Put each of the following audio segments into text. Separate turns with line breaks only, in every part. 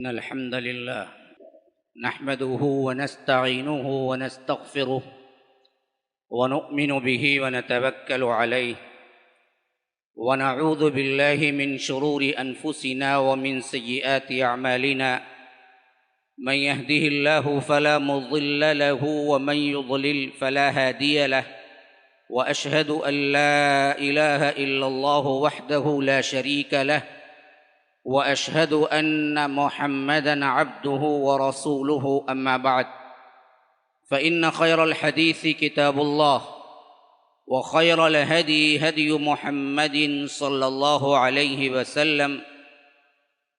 إن الحمد لله نحمده ونستعينه ونستغفره ونؤمن به ونتوكل عليه ونعوذ بالله من شرور أنفسنا ومن سيئات أعمالنا من يهده الله فلا مضل له ومن يضلل فلا هادي له وأشهد أن لا إله إلا الله وحده لا شريك له وأشهد أن محمدًا عبده ورسوله أما بعد فإن خير الحديث كتاب الله وخير الهدي هدي محمد صلى الله عليه وسلم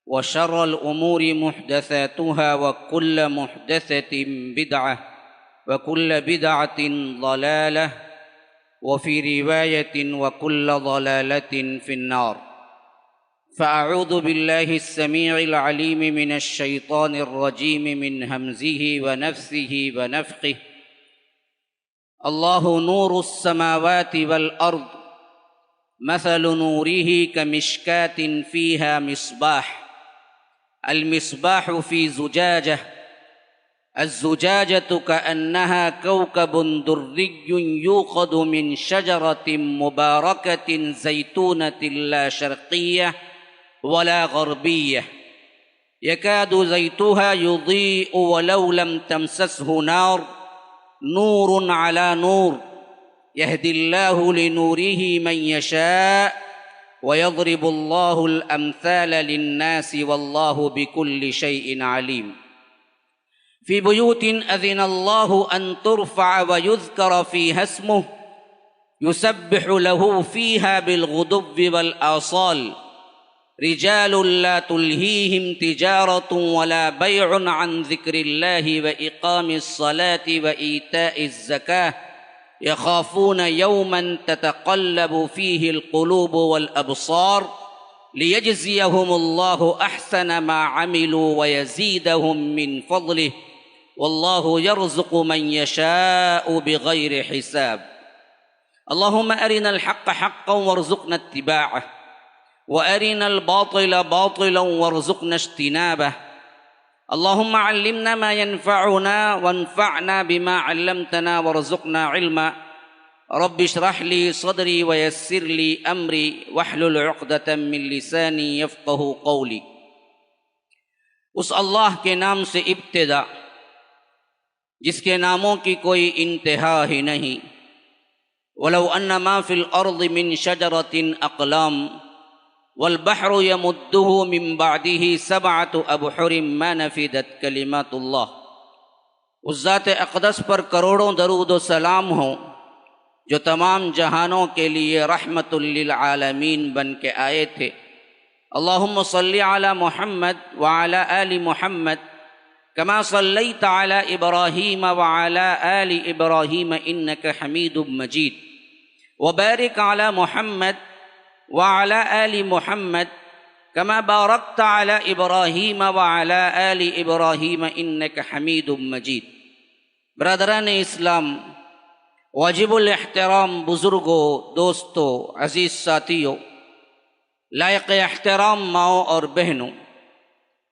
وشر الأمور محدثاتها وكل محدثة بدعة وكل بدعة ضلالة وفي رواية وكل ضلالة في النار فأعوذ بالله السميع العليم من الشيطان الرجيم من همزه ونفثه ونفخه الله نور السماوات والأرض مثل نوره كمشكاة فيها مصباح المصباح في زجاجة الزجاجة كأنها كوكب دري يوقد من شجرة مباركة زيتونة لا شرقية ولا غربية يكاد زيتها يضيء ولو لم تمسسه نار نور على نور يهدي الله لنوره من يشاء ويضرب الله الأمثال للناس والله بكل شيء عليم في بيوت أذن الله أن ترفع ويذكر فيها اسمه يسبح له فيها بالغدو والآصال رجال لا تلهيهم تجارة ولا بيع عن ذكر الله وإقام الصلاة وإيتاء الزكاة يخافون يوما تتقلب فيه القلوب والأبصار ليجزيهم الله أحسن ما عملوا ويزيدهم من فضله والله يرزق من يشاء بغير حساب اللهم أرنا الحق حقا وارزقنا اتباعه وأرنا الباطل باطلا وارزقنا اجتنابه اللهم علمنا ما ينفعنا وانفعنا بما علمتنا وارزقنا علما رب اشرح لي صدري ويسر لي أمري واحلل عقدة من لساني يفقه قولي اس اللہ کے نام سے ابتدا جس کے ناموں کی کوئی انتہا ہی نہیں ولو ان ما فی الارض من شجرۃ اقلام والبحر يمده من بعده سبعة ابحر ما نفدت کلمات اللہ اس ذات اقدس پر کروڑوں درود و سلام ہوں جو تمام جہانوں کے لیے رحمت للعالمین بن کے آئے تھے اللہم صلی علی محمد وعلی آل محمد کما صلیت علی ابراہیم وعلی آل ابراہیم انک حمید مجید وبارک علی محمد وعلی آل محمد کما بارکت علی ابراہیم وعلی آل ابراہیم انک حمید مجید برادران اسلام واجب الاحترام بزرگوں دوستوں عزیز ساتھیوں لائق احترام ماؤں اور بہنوں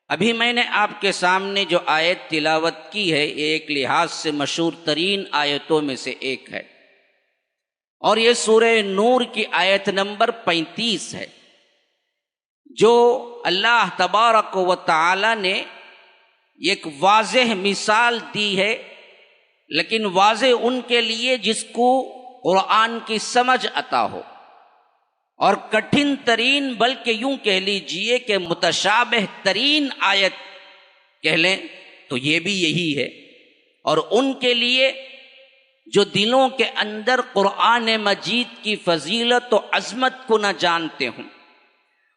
ابھی میں نے آپ کے سامنے جو آیت تلاوت کی ہے یہ ایک لحاظ سے مشہور ترین آیتوں میں سے ایک ہے اور یہ سورہ نور کی آیت نمبر 35 ہے جو اللہ تبارک و تعالی نے ایک واضح مثال دی ہے لیکن واضح ان کے لیے جس کو قرآن کی سمجھ عطا ہو اور کٹھن ترین بلکہ یوں کہہ لیجئے کہ متشابہ ترین آیت کہہ لیں تو یہ بھی یہی ہے اور ان کے لیے جو دلوں کے اندر قرآن مجید کی فضیلت و عظمت کو نہ جانتے ہوں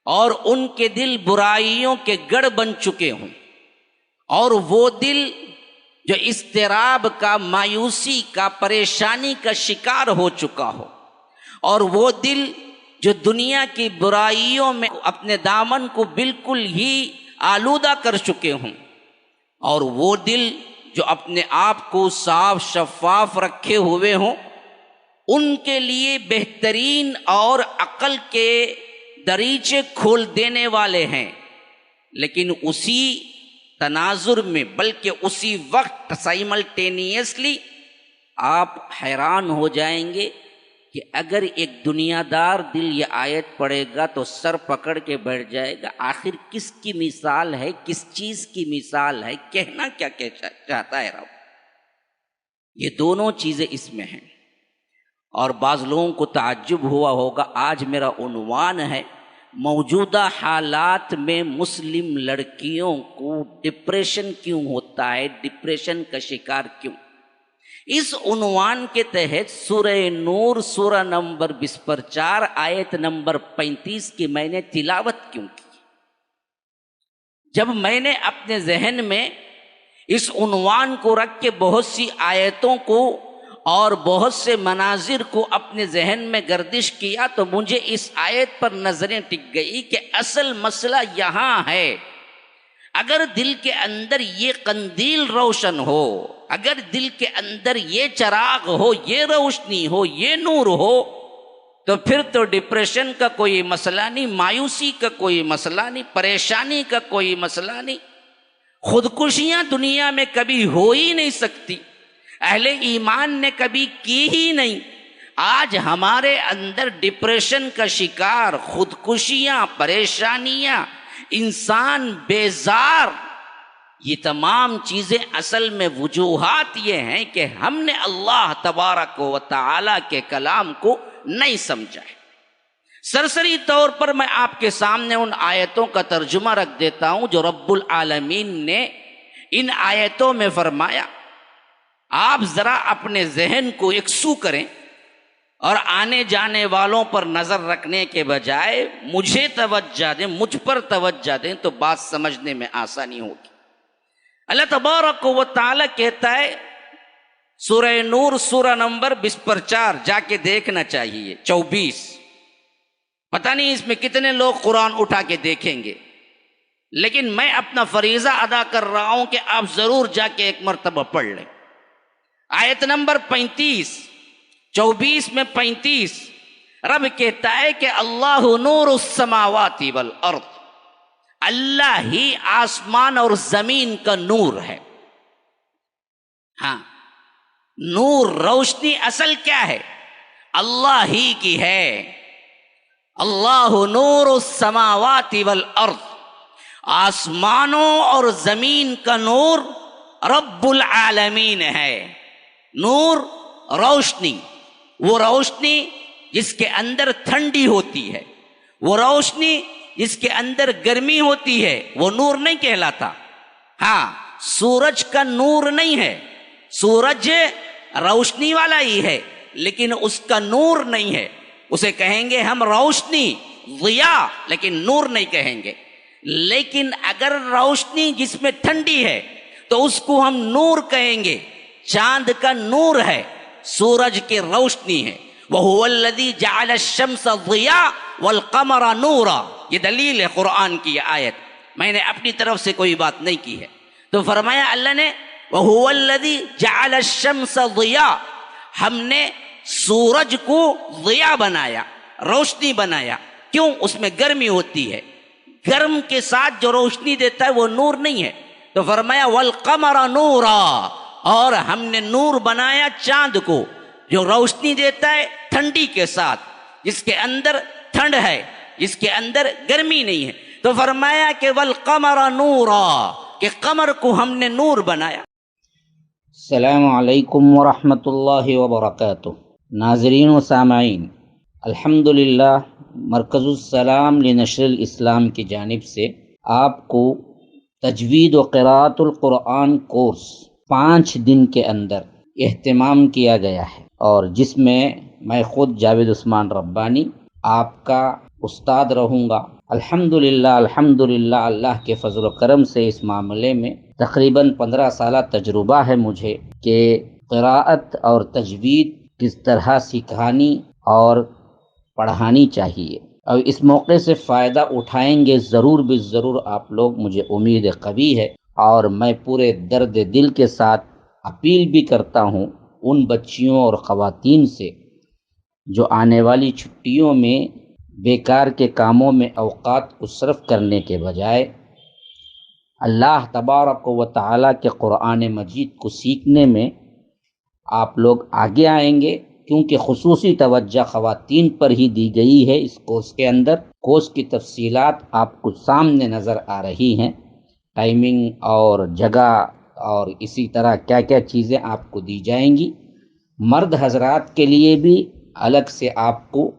اور ان کے دل برائیوں کے گڑھ بن چکے ہوں اور وہ دل جو اضطراب کا مایوسی کا پریشانی کا شکار ہو چکا ہو اور وہ دل جو دنیا کی برائیوں میں اپنے دامن کو بالکل ہی آلودہ کر چکے ہوں اور وہ دل جو اپنے آپ کو صاف شفاف رکھے ہوئے ہوں ان کے لیے بہترین اور عقل کے دریچے کھول دینے والے ہیں لیکن اسی تناظر میں، بلکہ اسی وقت سائملٹینیسلی آپ حیران ہو جائیں گے کہ اگر ایک دنیا دار دل یہ آیت پڑھے گا تو سر پکڑ کے بیٹھ جائے گا، آخر کس کی مثال ہے، کس چیز کی مثال ہے، کہنا کیا چاہتا ہے رب؟ یہ دونوں چیزیں اس میں ہیں۔ اور بعض لوگوں کو تعجب ہوا ہوگا، آج میرا عنوان ہے موجودہ حالات میں مسلم لڑکیوں کو ڈپریشن کیوں ہوتا ہے، ڈپریشن کا شکار کیوں؟ اس عنوان کے تحت سورہ نور سورہ نمبر 24 آیت نمبر 35 کی میں نے تلاوت کیوں کی؟ جب میں نے اپنے ذہن میں اس عنوان کو رکھ کے بہت سی آیتوں کو اور بہت سے مناظر کو اپنے ذہن میں گردش کیا تو مجھے اس آیت پر نظریں ٹک گئی کہ اصل مسئلہ یہاں ہے۔ اگر دل کے اندر یہ قندیل روشن ہو، اگر دل کے اندر یہ چراغ ہو، یہ روشنی ہو، یہ نور ہو، تو پھر تو ڈپریشن کا کوئی مسئلہ نہیں، مایوسی کا کوئی مسئلہ نہیں، پریشانی کا کوئی مسئلہ نہیں، خودکشیاں دنیا میں کبھی ہو ہی نہیں سکتی، اہل ایمان نے کبھی کی ہی نہیں۔ آج ہمارے اندر ڈپریشن کا شکار، خودکشیاں، پریشانیاں، انسان بیزار، یہ تمام چیزیں اصل میں وجوہات یہ ہیں کہ ہم نے اللہ تبارک و تعالی کے کلام کو نہیں سمجھا ہے۔ سرسری طور پر میں آپ کے سامنے ان آیتوں کا ترجمہ رکھ دیتا ہوں جو رب العالمین نے ان آیتوں میں فرمایا۔ آپ ذرا اپنے ذہن کو یکسو کریں اور آنے جانے والوں پر نظر رکھنے کے بجائے مجھے توجہ دیں، مجھ پر توجہ دیں تو بات سمجھنے میں آسانی ہوگی۔ اللہ تبارک و تعالی کہتا ہے سورہ نور سورہ نمبر 24 جا کے دیکھنا چاہیے، 24، پتہ نہیں اس میں کتنے لوگ قرآن اٹھا کے دیکھیں گے، لیکن میں اپنا فریضہ ادا کر رہا ہوں کہ آپ ضرور جا کے ایک مرتبہ پڑھ لیں۔ آیت نمبر 35، 24 میں 35، رب کہتا ہے کہ اللہ نور السماوات والارض، اللہ ہی آسمان اور زمین کا نور ہے۔ ہاں، نور، روشنی اصل کیا ہے؟ اللہ ہی کی ہے۔ اللہ نور السماوات والارض، آسمانوں اور زمین کا نور رب العالمین ہے۔ نور، روشنی، وہ روشنی جس کے اندر ٹھنڈی ہوتی ہے، وہ روشنی جس کے اندر گرمی ہوتی ہے، وہ نور نہیں کہلاتا۔ ہاں، سورج کا نور نہیں ہے، سورج روشنی والا ہی ہے لیکن اس کا نور نہیں ہے، اسے کہیں گے ہم روشنی، ضیاء، لیکن نور نہیں کہیں گے۔ لیکن اگر روشنی جس میں ٹھنڈی ہے تو اس کو ہم نور کہیں گے۔ چاند کا نور ہے، سورج کی روشنی ہے۔ وَهُوَ الَّذِي جَعَلَ الشَّمْسَ ضِيَاءً وَالْقَمَرَ نُورًا، یہ دلیل ہے قرآن کی یہ آیت، میں نے اپنی طرف سے کوئی بات نہیں کی ہے۔ تو فرمایا اللہ نے وَهُوَ الَّذِي جَعَلَ الشَّمْسَ ضِيَاءً، ہم نے سورج کو ضیاء بنایا، روشنی بنایا۔ کیوں؟ اس میں گرمی ہوتی ہے، گرم کے ساتھ جو روشنی دیتا ہے وہ نور نہیں ہے۔ تو فرمایا وَالْقَمَرَ نُورًا، اور ہم نے نور بنایا چاند کو جو روشنی دیتا ہے ٹھنڈی کے ساتھ، جس کے اندر ٹھنڈ ہے، جس کے اندر گرمی نہیں ہے۔ تو فرمایا کہ وَالْقَمَرَ نُورًا، کہ قمر کو ہم نے نور بنایا۔
السلام علیکم ورحمۃ اللہ وبرکاتہ۔ ناظرین و سامعین، الحمدللہ مرکز السلام لنشر الاسلام کی جانب سے آپ کو تجوید و قراءۃ القرآن کورس 5 دن کے اندر اہتمام کیا گیا ہے، اور جس میں خود جاوید عثمان ربانی آپ کا استاد رہوں گا۔ الحمدللہ اللہ کے فضل و کرم سے اس معاملے میں تقریباً 15 سالہ تجربہ ہے مجھے کہ قراءت اور تجوید کس طرح سکھانی اور پڑھانی چاہیے، اور اس موقع سے فائدہ اٹھائیں گے ضرور بھی ضرور آپ لوگ، مجھے امید قوی ہے۔ اور میں پورے درد دل کے ساتھ اپیل بھی کرتا ہوں ان بچیوں اور خواتین سے جو آنے والی چھٹیوں میں بیکار کے کاموں میں اوقات کو صرف کرنے کے بجائے اللہ تبارک و تعالیٰ کے قرآن مجید کو سیکھنے میں آپ لوگ آگے آئیں گے، کیونکہ خصوصی توجہ خواتین پر ہی دی گئی ہے اس کورس کے اندر۔ کورس کی تفصیلات آپ کو سامنے نظر آ رہی ہیں، ٹائمنگ اور جگہ اور اسی طرح کیا کیا چیزیں آپ کو دی جائیں گی۔ مرد حضرات کے لیے بھی الگ سے آپ کو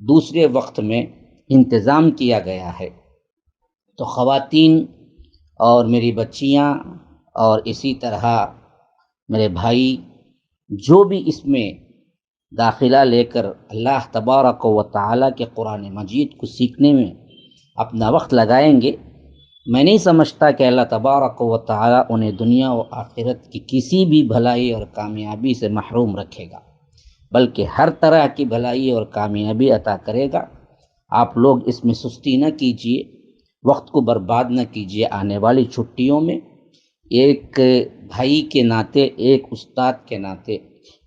دوسرے وقت میں انتظام کیا گیا ہے۔ تو خواتین اور میری بچیاں اور اسی طرح میرے بھائی جو بھی اس میں داخلہ لے کر اللہ تبارک و تعالیٰ کے قرآن مجید کو سیکھنے میں اپنا وقت لگائیں گے، میں نہیں سمجھتا کہ اللہ تبارک و تعالیٰ انہیں دنیا و آخرت کی کسی بھی بھلائی اور کامیابی سے محروم رکھے گا، بلکہ ہر طرح کی بھلائی اور کامیابی عطا کرے گا۔ آپ لوگ اس میں سستی نہ کیجیے، وقت کو برباد نہ کیجیے۔ آنے والی چھٹیوں میں ایک بھائی کے ناطے، ایک استاد کے ناطے،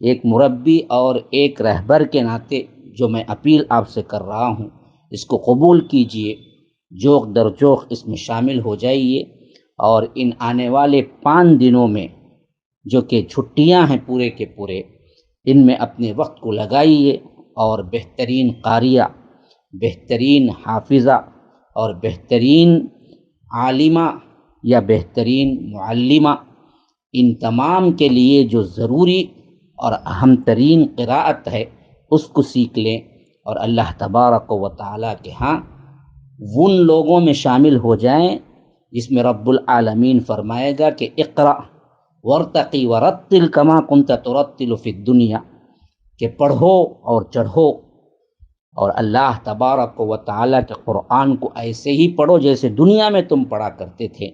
ایک مربی اور ایک رہبر کے ناطے جو میں اپیل آپ سے کر رہا ہوں، اس کو قبول کیجیے، جوق در جوق اس میں شامل ہو جائیے، اور ان آنے والے 5 دنوں میں جو کہ چھٹیاں ہیں پورے کے پورے، ان میں اپنے وقت کو لگائیے اور بہترین قاریہ، بہترین حافظہ اور بہترین عالمہ یا بہترین معلمہ، ان تمام کے لیے جو ضروری اور اہم ترین قراءت ہے اس کو سیکھ لیں، اور اللہ تبارک و تعالیٰ کے ہاں ان لوگوں میں شامل ہو جائیں جس میں رب العالمین فرمائے گا کہ اقرأ ورتقی ورتل کما کنت ترتل فی الدنیا، کہ پڑھو اور چڑھو، اور اللہ تبارک و تعالیٰ کے قرآن کو ایسے ہی پڑھو جیسے دنیا میں تم پڑھا کرتے تھے،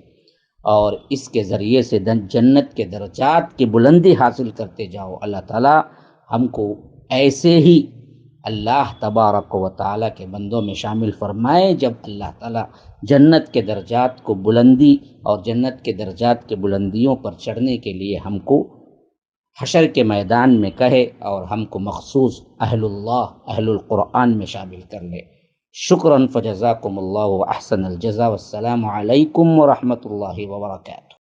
اور اس کے ذریعے سے جنت کے درجات کی بلندی حاصل کرتے جاؤ۔ اللہ تعالیٰ ہم کو ایسے ہی اللہ تبارک و تعالیٰ کے بندوں میں شامل فرمائے، جب اللہ تعالیٰ جنت کے درجات کو بلندی اور جنت کے درجات کے بلندیوں پر چڑھنے کے لیے ہم کو حشر کے میدان میں کہے، اور ہم کو مخصوص اہل اللہ، اہل القرآن میں شامل کر لے۔ شکراً فجزاکم اللہ واحسن الجزاء، والسلام علیکم ورحمۃ اللہ وبرکاتہ۔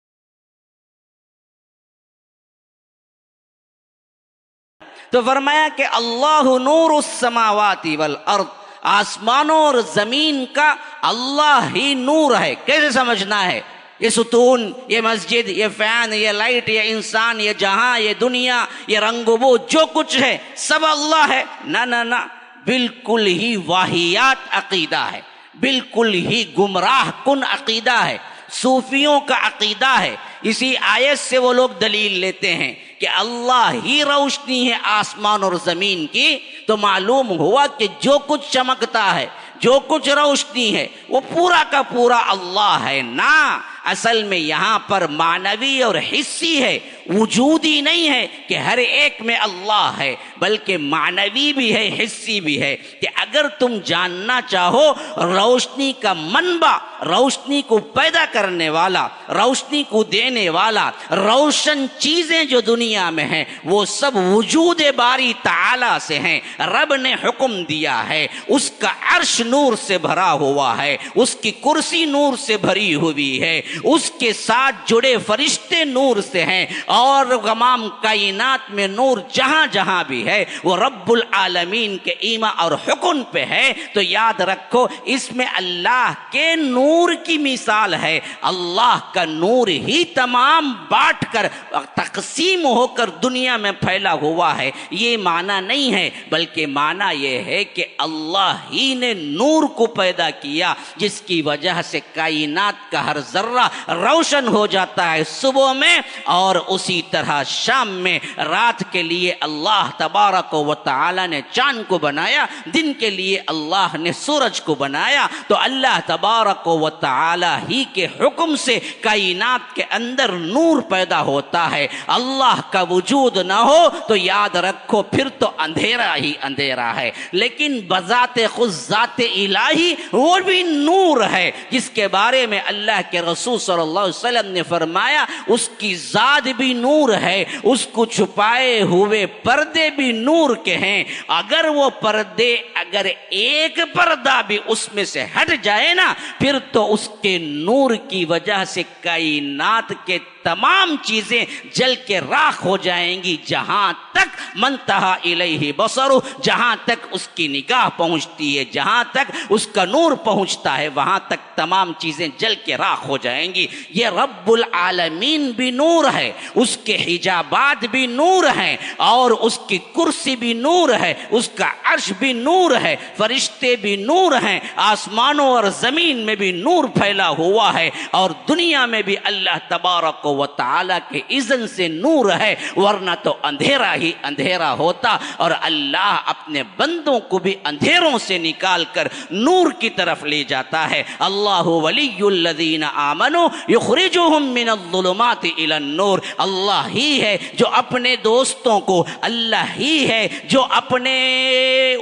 تو فرمایا کہ اللہ نور السماوات والارض، آسمانوں اور زمین کا اللہ ہی نور ہے۔ کیسے سمجھنا ہے؟ یہ ستون، یہ مسجد، یہ فین، یہ لائٹ، یہ انسان، یہ جہاں، یہ دنیا، یہ رنگ و بو، جو کچھ ہے سب اللہ ہے؟ نہ نہ نہ، بالکل ہی واہیات عقیدہ ہے، بالکل ہی گمراہ کن عقیدہ ہے، صوفیوں کا عقیدہ ہے۔ اسی آیت سے وہ لوگ دلیل لیتے ہیں کہ اللہ ہی روشنی ہے آسمان اور زمین کی، تو معلوم ہوا کہ جو کچھ چمکتا ہے، جو کچھ روشنی ہے، وہ پورا کا پورا اللہ ہے۔ نہ، اصل میں یہاں پر معنوی اور حصی ہے، وجودی نہیں ہے کہ ہر ایک میں اللہ ہے، بلکہ معنوی بھی ہے، حصی بھی ہے۔ کہ اگر تم جاننا چاہو روشنی کا منبع، روشنی کو پیدا کرنے والا، روشنی کو دینے والا، روشن چیزیں جو دنیا میں ہیں وہ سب وجود باری تعالی سے ہیں۔ رب نے حکم دیا ہے، اس کا عرش نور سے بھرا ہوا ہے، اس کی کرسی نور سے بھری ہوئی ہے، اس کے ساتھ جڑے فرشتے نور سے ہیں، اور تمام کائنات میں نور جہاں جہاں بھی ہے وہ رب العالمین کے ایما اور حکم پہ ہے۔ تو یاد رکھو اس میں اللہ کے نور کی مثال ہے۔ اللہ کا نور ہی تمام بانٹ کر تقسیم ہو کر دنیا میں پھیلا ہوا ہے۔ یہ معنی نہیں ہے، بلکہ معنی یہ ہے کہ اللہ ہی نے نور کو پیدا کیا، جس کی وجہ سے کائنات کا ہر ذرہ روشن ہو جاتا ہے صبح میں، اور اسی طرح شام میں۔ رات کے لیے اللہ تبارک و تعالی نے چاند کو بنایا، دن کے لیے اللہ نے سورج کو بنایا۔ تو اللہ تبارک و تعالی ہی کے حکم سے کائنات کے اندر نور پیدا ہوتا ہے۔ اللہ کا وجود نہ ہو تو یاد رکھو پھر تو اندھیرا ہی اندھیرا ہے۔ لیکن بذات خود ذات الہی وہ بھی نور ہے، جس کے بارے میں اللہ کے رسول صلی اللہ علیہ وسلم نے فرمایا اس کی ذات بھی بھی نور ہے، اس کو چھپائے ہوئے پردے بھی نور کے ہیں. اگر وہ پردے، اگر ایک پردہ بھی اس میں سے ہٹ جائے نا، پھر تو اس کے نور کی وجہ سے کائنات کے تمام چیزیں جل کے راکھ ہو جائیں گی. جہاں تک منتہا الیہ بصرہ، جہاں تک اس کی نگاہ پہنچتی ہے، جہاں تک اس کا نور پہنچتا ہے، وہاں تک تمام چیزیں جل کے راکھ ہو جائیں گی. یہ رب العالمین بھی نور ہے، اس کے حجابات بھی نور ہیں، اور اس کی کرسی بھی نور ہے، اس کا عرش بھی نور ہے، فرشتے بھی نور ہیں، آسمانوں اور زمین میں بھی نور پھیلا ہوا ہے، اور دنیا میں بھی اللہ تبارک و تعالی کے اذن سے نور ہے، ورنہ تو اندھیرا ہی اندھیرا ہوتا. اور اللہ اپنے بندوں کو بھی اندھیروں سے نکال کر نور کی طرف لے جاتا ہے. اللہ ولی الذین آمنوا یخرجہم من الظلمات الی النور. اللہ ہی ہے جو اپنے دوستوں کو، اللہ ہی ہے جو اپنے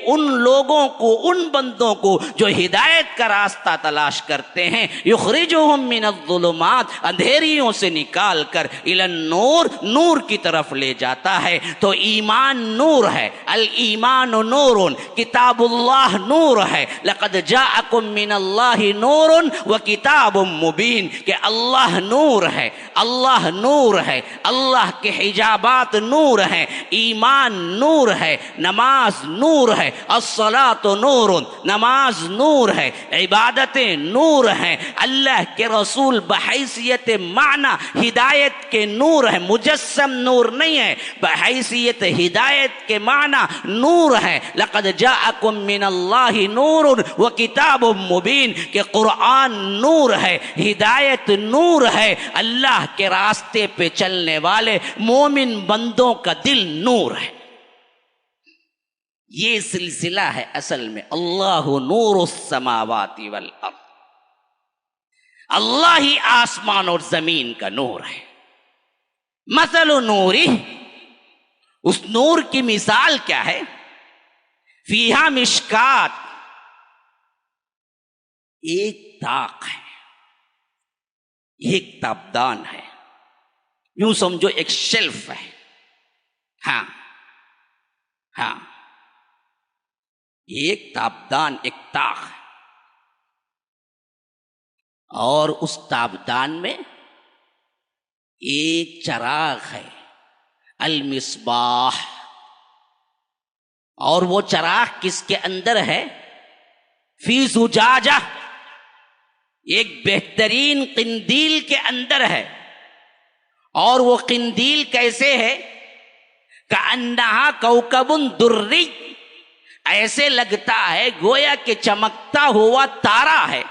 ان لوگوں کو، ان بندوں کو جو ہدایت کا راستہ تلاش کرتے ہیں، یخرجہم من الظلمات، اندھیریوں سے نکال کر، الی النور، نور کی طرف لے جاتا ہے. تو ایمان نور ہے، الایمان نور، کتاب اللہ نور ہے. لقد جاءکم من اللہ نور و کتاب مبین، کہ اللہ نور ہے، اللہ نور ہے، اللہ کے حجابات نور ہیں، ایمان نور ہے، نماز نور ہے، الصلاۃ نور، نماز نور ہے، عبادتیں نور ہیں، اللہ کے رسول بحیثیت معنی ہدایت کے نور ہے، مجسم نور نہیں ہے، بحیثیت ہدایت کے معنی نور ہے. لقد جاءکم من اللہ نور و کتاب مبین، کہ قرآن نور ہے، ہدایت نور ہے، اللہ کے راستے پہ چلنے والے مومن بندوں کا دل نور ہے. یہ سلسلہ ہے اصل میں اللہ نور السماوات والارض. اللہ ہی آسمان اور زمین کا نور ہے. مثل نوری، اس نور کی مثال کیا ہے؟ فیہا مشکات، ایک طاق ہے، ایک تابدان ہے، یوں سمجھو ایک شیلف ہے. ہاں ہاں، ایک تابدان، ایک طاق ہے، اور اس تابدان میں ایک چراغ ہے، المصباح. اور وہ چراغ کس کے اندر ہے؟ فی زجاجہ، ایک بہترین قندیل کے اندر ہے. اور وہ قندیل کیسے ہے؟ کأنہا کوکب دری، ایسے لگتا ہے گویا کہ چمکتا ہوا تارا ہے.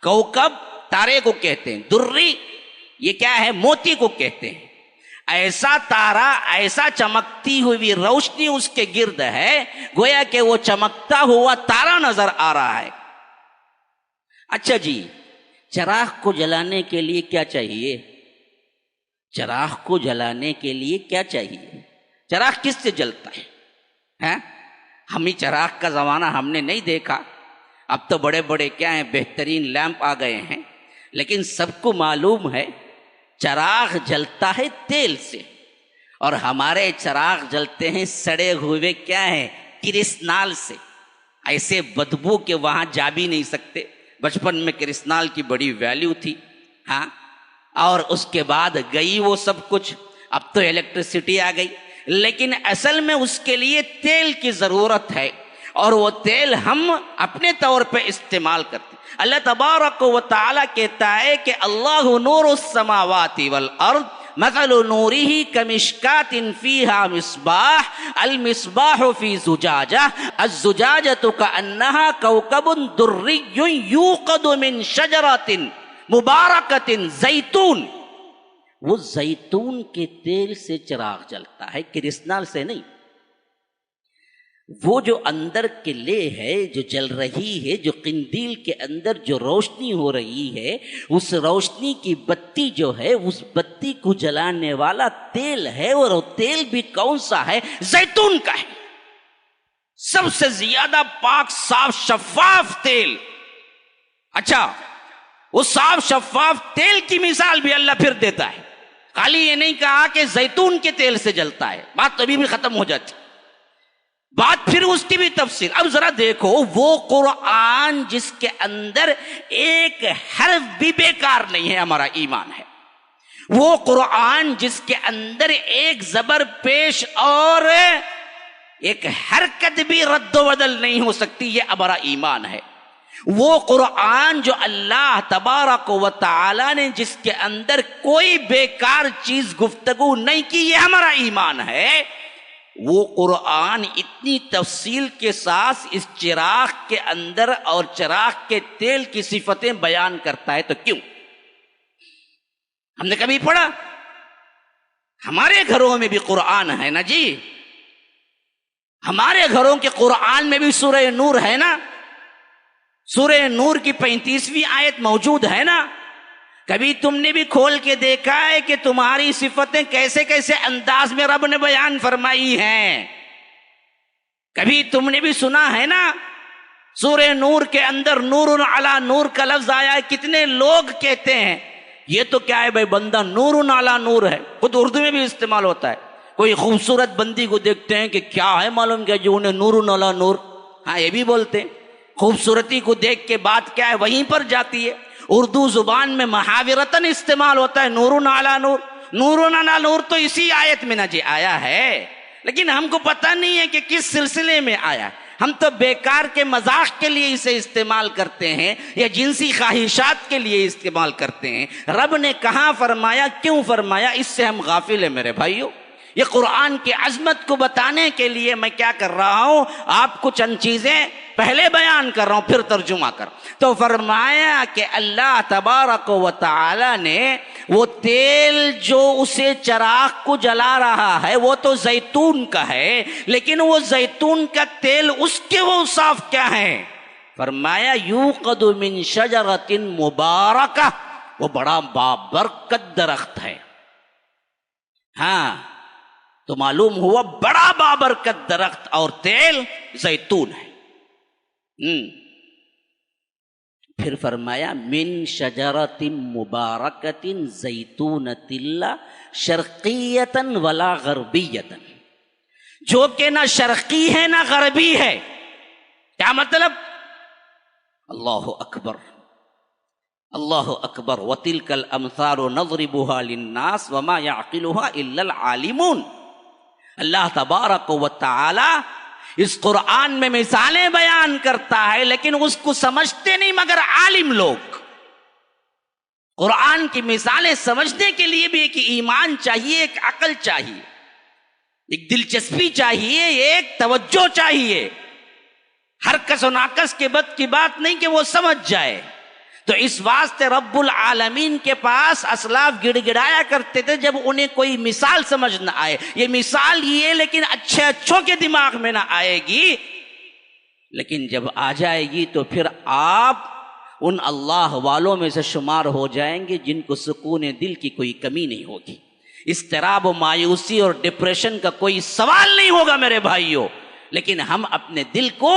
کوکب تارے کو کہتے ہیں، دری یہ کیا ہے؟ موتی کو کہتے ہیں. ایسا تارا، ایسا چمکتی ہوئی روشنی اس کے گرد ہے، گویا کہ وہ چمکتا ہوا تارا نظر آ رہا ہے. اچھا جی، چراغ کو جلانے کے لیے کیا چاہیے؟ چراغ کو جلانے کے لیے کیا چاہیے؟ چراغ کس سے جلتا ہے؟ ہم ہی چراغ کا زمانہ ہم نے نہیں دیکھا. اب تو بڑے بڑے کیا ہیں، بہترین لیمپ آ گئے ہیں. لیکن سب کو معلوم ہے چراغ جلتا ہے تیل سے، اور ہمارے چراغ جلتے ہیں سڑے ہوئے کیا ہیں، کرسنال سے. ایسے بدبو کہ وہاں جا بھی نہیں سکتے. بچپن میں کرسنال کی بڑی ویلیو تھی. ہاں، اور اس کے بعد گئی وہ سب کچھ. اب تو الیکٹریسٹی آ گئی، لیکن اصل میں اس کے لیے تیل کی ضرورت ہے، اور وہ تیل ہم اپنے طور پہ استعمال کرتے. اللہ تبارک و تعالی کہتا ہے کہ اللہ نور السماوات والارض مثل نورہ کمشکات فیہا مصباح المصباح فی زجاجہ الزجاجۃ کأنہا کوکب دری یوقد من شجرۃ مبارکۃ زیتون. وہ زیتون کے تیل سے چراغ جلتا ہے، کرسنال سے نہیں. وہ جو اندر کے لے ہے، جو جل رہی ہے، جو قندیل کے اندر جو روشنی ہو رہی ہے، اس روشنی کی بتی جو ہے، اس بتی کو جلانے والا تیل ہے. اور وہ تیل بھی کون سا ہے؟ زیتون کا ہے. سب سے زیادہ پاک، صاف، شفاف تیل. اچھا، وہ صاف شفاف تیل کی مثال بھی اللہ پھر دیتا ہے. خالی یہ نہیں کہا کہ زیتون کے تیل سے جلتا ہے، بات تو ابھی بھی ختم ہو جاتی، بات پھر اس کی بھی تفصیل۔ اب ذرا دیکھو، وہ قرآن جس کے اندر ایک حرف بھی بیکار نہیں ہے، ہمارا ایمان ہے۔ وہ قرآن جس کے اندر ایک زبر پیش اور ایک حرکت بھی رد و بدل نہیں ہو سکتی، یہ ہمارا ایمان ہے۔ وہ قرآن جو اللہ تبارک و تعالی نے جس کے اندر کوئی بیکار چیز گفتگو نہیں کی، یہ ہمارا ایمان ہے۔ وہ قرآن اتنی تفصیل کے ساتھ اس چراغ کے اندر اور چراغ کے تیل کی صفتیں بیان کرتا ہے، تو کیوں؟ ہم نے کبھی پڑھا؟ ہمارے گھروں میں بھی قرآن ہے نا جی، ہمارے گھروں کے قرآن میں بھی سورہ نور ہے نا، سورہ نور کی 35ویں آیت موجود ہے نا۔ کبھی تم نے بھی کھول کے دیکھا ہے کہ تمہاری صفتیں کیسے کیسے انداز میں رب نے بیان فرمائی ہیں؟ کبھی تم نے بھی سنا ہے نا سورہ نور کے اندر نور علی نور کا لفظ آیا ہے، کتنے لوگ کہتے ہیں یہ تو کیا ہے بھائی، بندہ نور علی نور ہے، خود اردو میں بھی استعمال ہوتا ہے۔ کوئی خوبصورت بندی کو دیکھتے ہیں کہ کیا ہے معلوم کیا، جو انہیں نور علی نور، ہاں یہ بھی بولتے ہیں۔ خوبصورتی کو دیکھ کے بات کیا ہے وہیں پر جاتی ہے۔ اردو زبان میں محاورتاً استعمال ہوتا ہے نور علی نور، نور علی نور تو اسی آیت میں نہ جی آیا ہے، لیکن ہم کو پتہ نہیں ہے کہ کس سلسلے میں آیا۔ ہم تو بیکار کے مذاق کے لیے اسے استعمال کرتے ہیں یا جنسی خواہشات کے لیے استعمال کرتے ہیں۔ رب نے کہاں فرمایا، کیوں فرمایا، اس سے ہم غافل ہیں میرے بھائیوں۔ یہ قرآن کی عظمت کو بتانے کے لیے میں کیا کر رہا ہوں، آپ کو چند چیزیں پہلے بیان کر رہا ہوں پھر ترجمہ کر۔ تو فرمایا کہ اللہ تبارک و تعالی نے وہ تیل جو اسے چراغ کو جلا رہا ہے وہ تو زیتون کا ہے، لیکن وہ زیتون کا تیل اس کے وہ اوصاف کیا ہیں؟ فرمایا یوقد من شجرۃ مبارکہ، وہ بڑا بابرکت درخت ہے۔ ہاں تو معلوم ہوا بڑا بابرکت درخت اور تیل زیتون ہے۔ پھر فرمایا من شجرۃ مبارکۃ زیتونۃ لا شرقیۃ ولا غربیۃ، جو کہ نہ شرقی ہے نہ غربی ہے۔ کیا مطلب؟ اللہ اکبر اللہ اکبر، وَتِلْكَ الْأَمْثَالُ نَضْرِبُهَا لِلنَّاسِ وَمَا يَعْقِلُهَا إِلَّا الْعَالِمُونَ۔ اللہ تبارک و تعالی اس قرآن میں مثالیں بیان کرتا ہے، لیکن اس کو سمجھتے نہیں مگر عالم لوگ۔ قرآن کی مثالیں سمجھنے کے لیے بھی ایک ایمان چاہیے، ایک عقل چاہیے، ایک دلچسپی چاہیے، ایک توجہ چاہیے۔ ہر کس و ناکس کے بد کی بات نہیں کہ وہ سمجھ جائے۔ تو اس واسطے رب العالمین کے پاس اسلاف گڑ گڑایا کرتے تھے جب انہیں کوئی مثال سمجھ نہ آئے، یہ مثال یہ لیکن اچھوں کے دماغ میں نہ آئے گی، لیکن جب آ جائے گی تو پھر آپ ان اللہ والوں میں سے شمار ہو جائیں گے جن کو سکون دل کی کوئی کمی نہیں ہوگی، اضطراب و مایوسی اور ڈپریشن کا کوئی سوال نہیں ہوگا میرے بھائیوں۔ لیکن ہم اپنے دل کو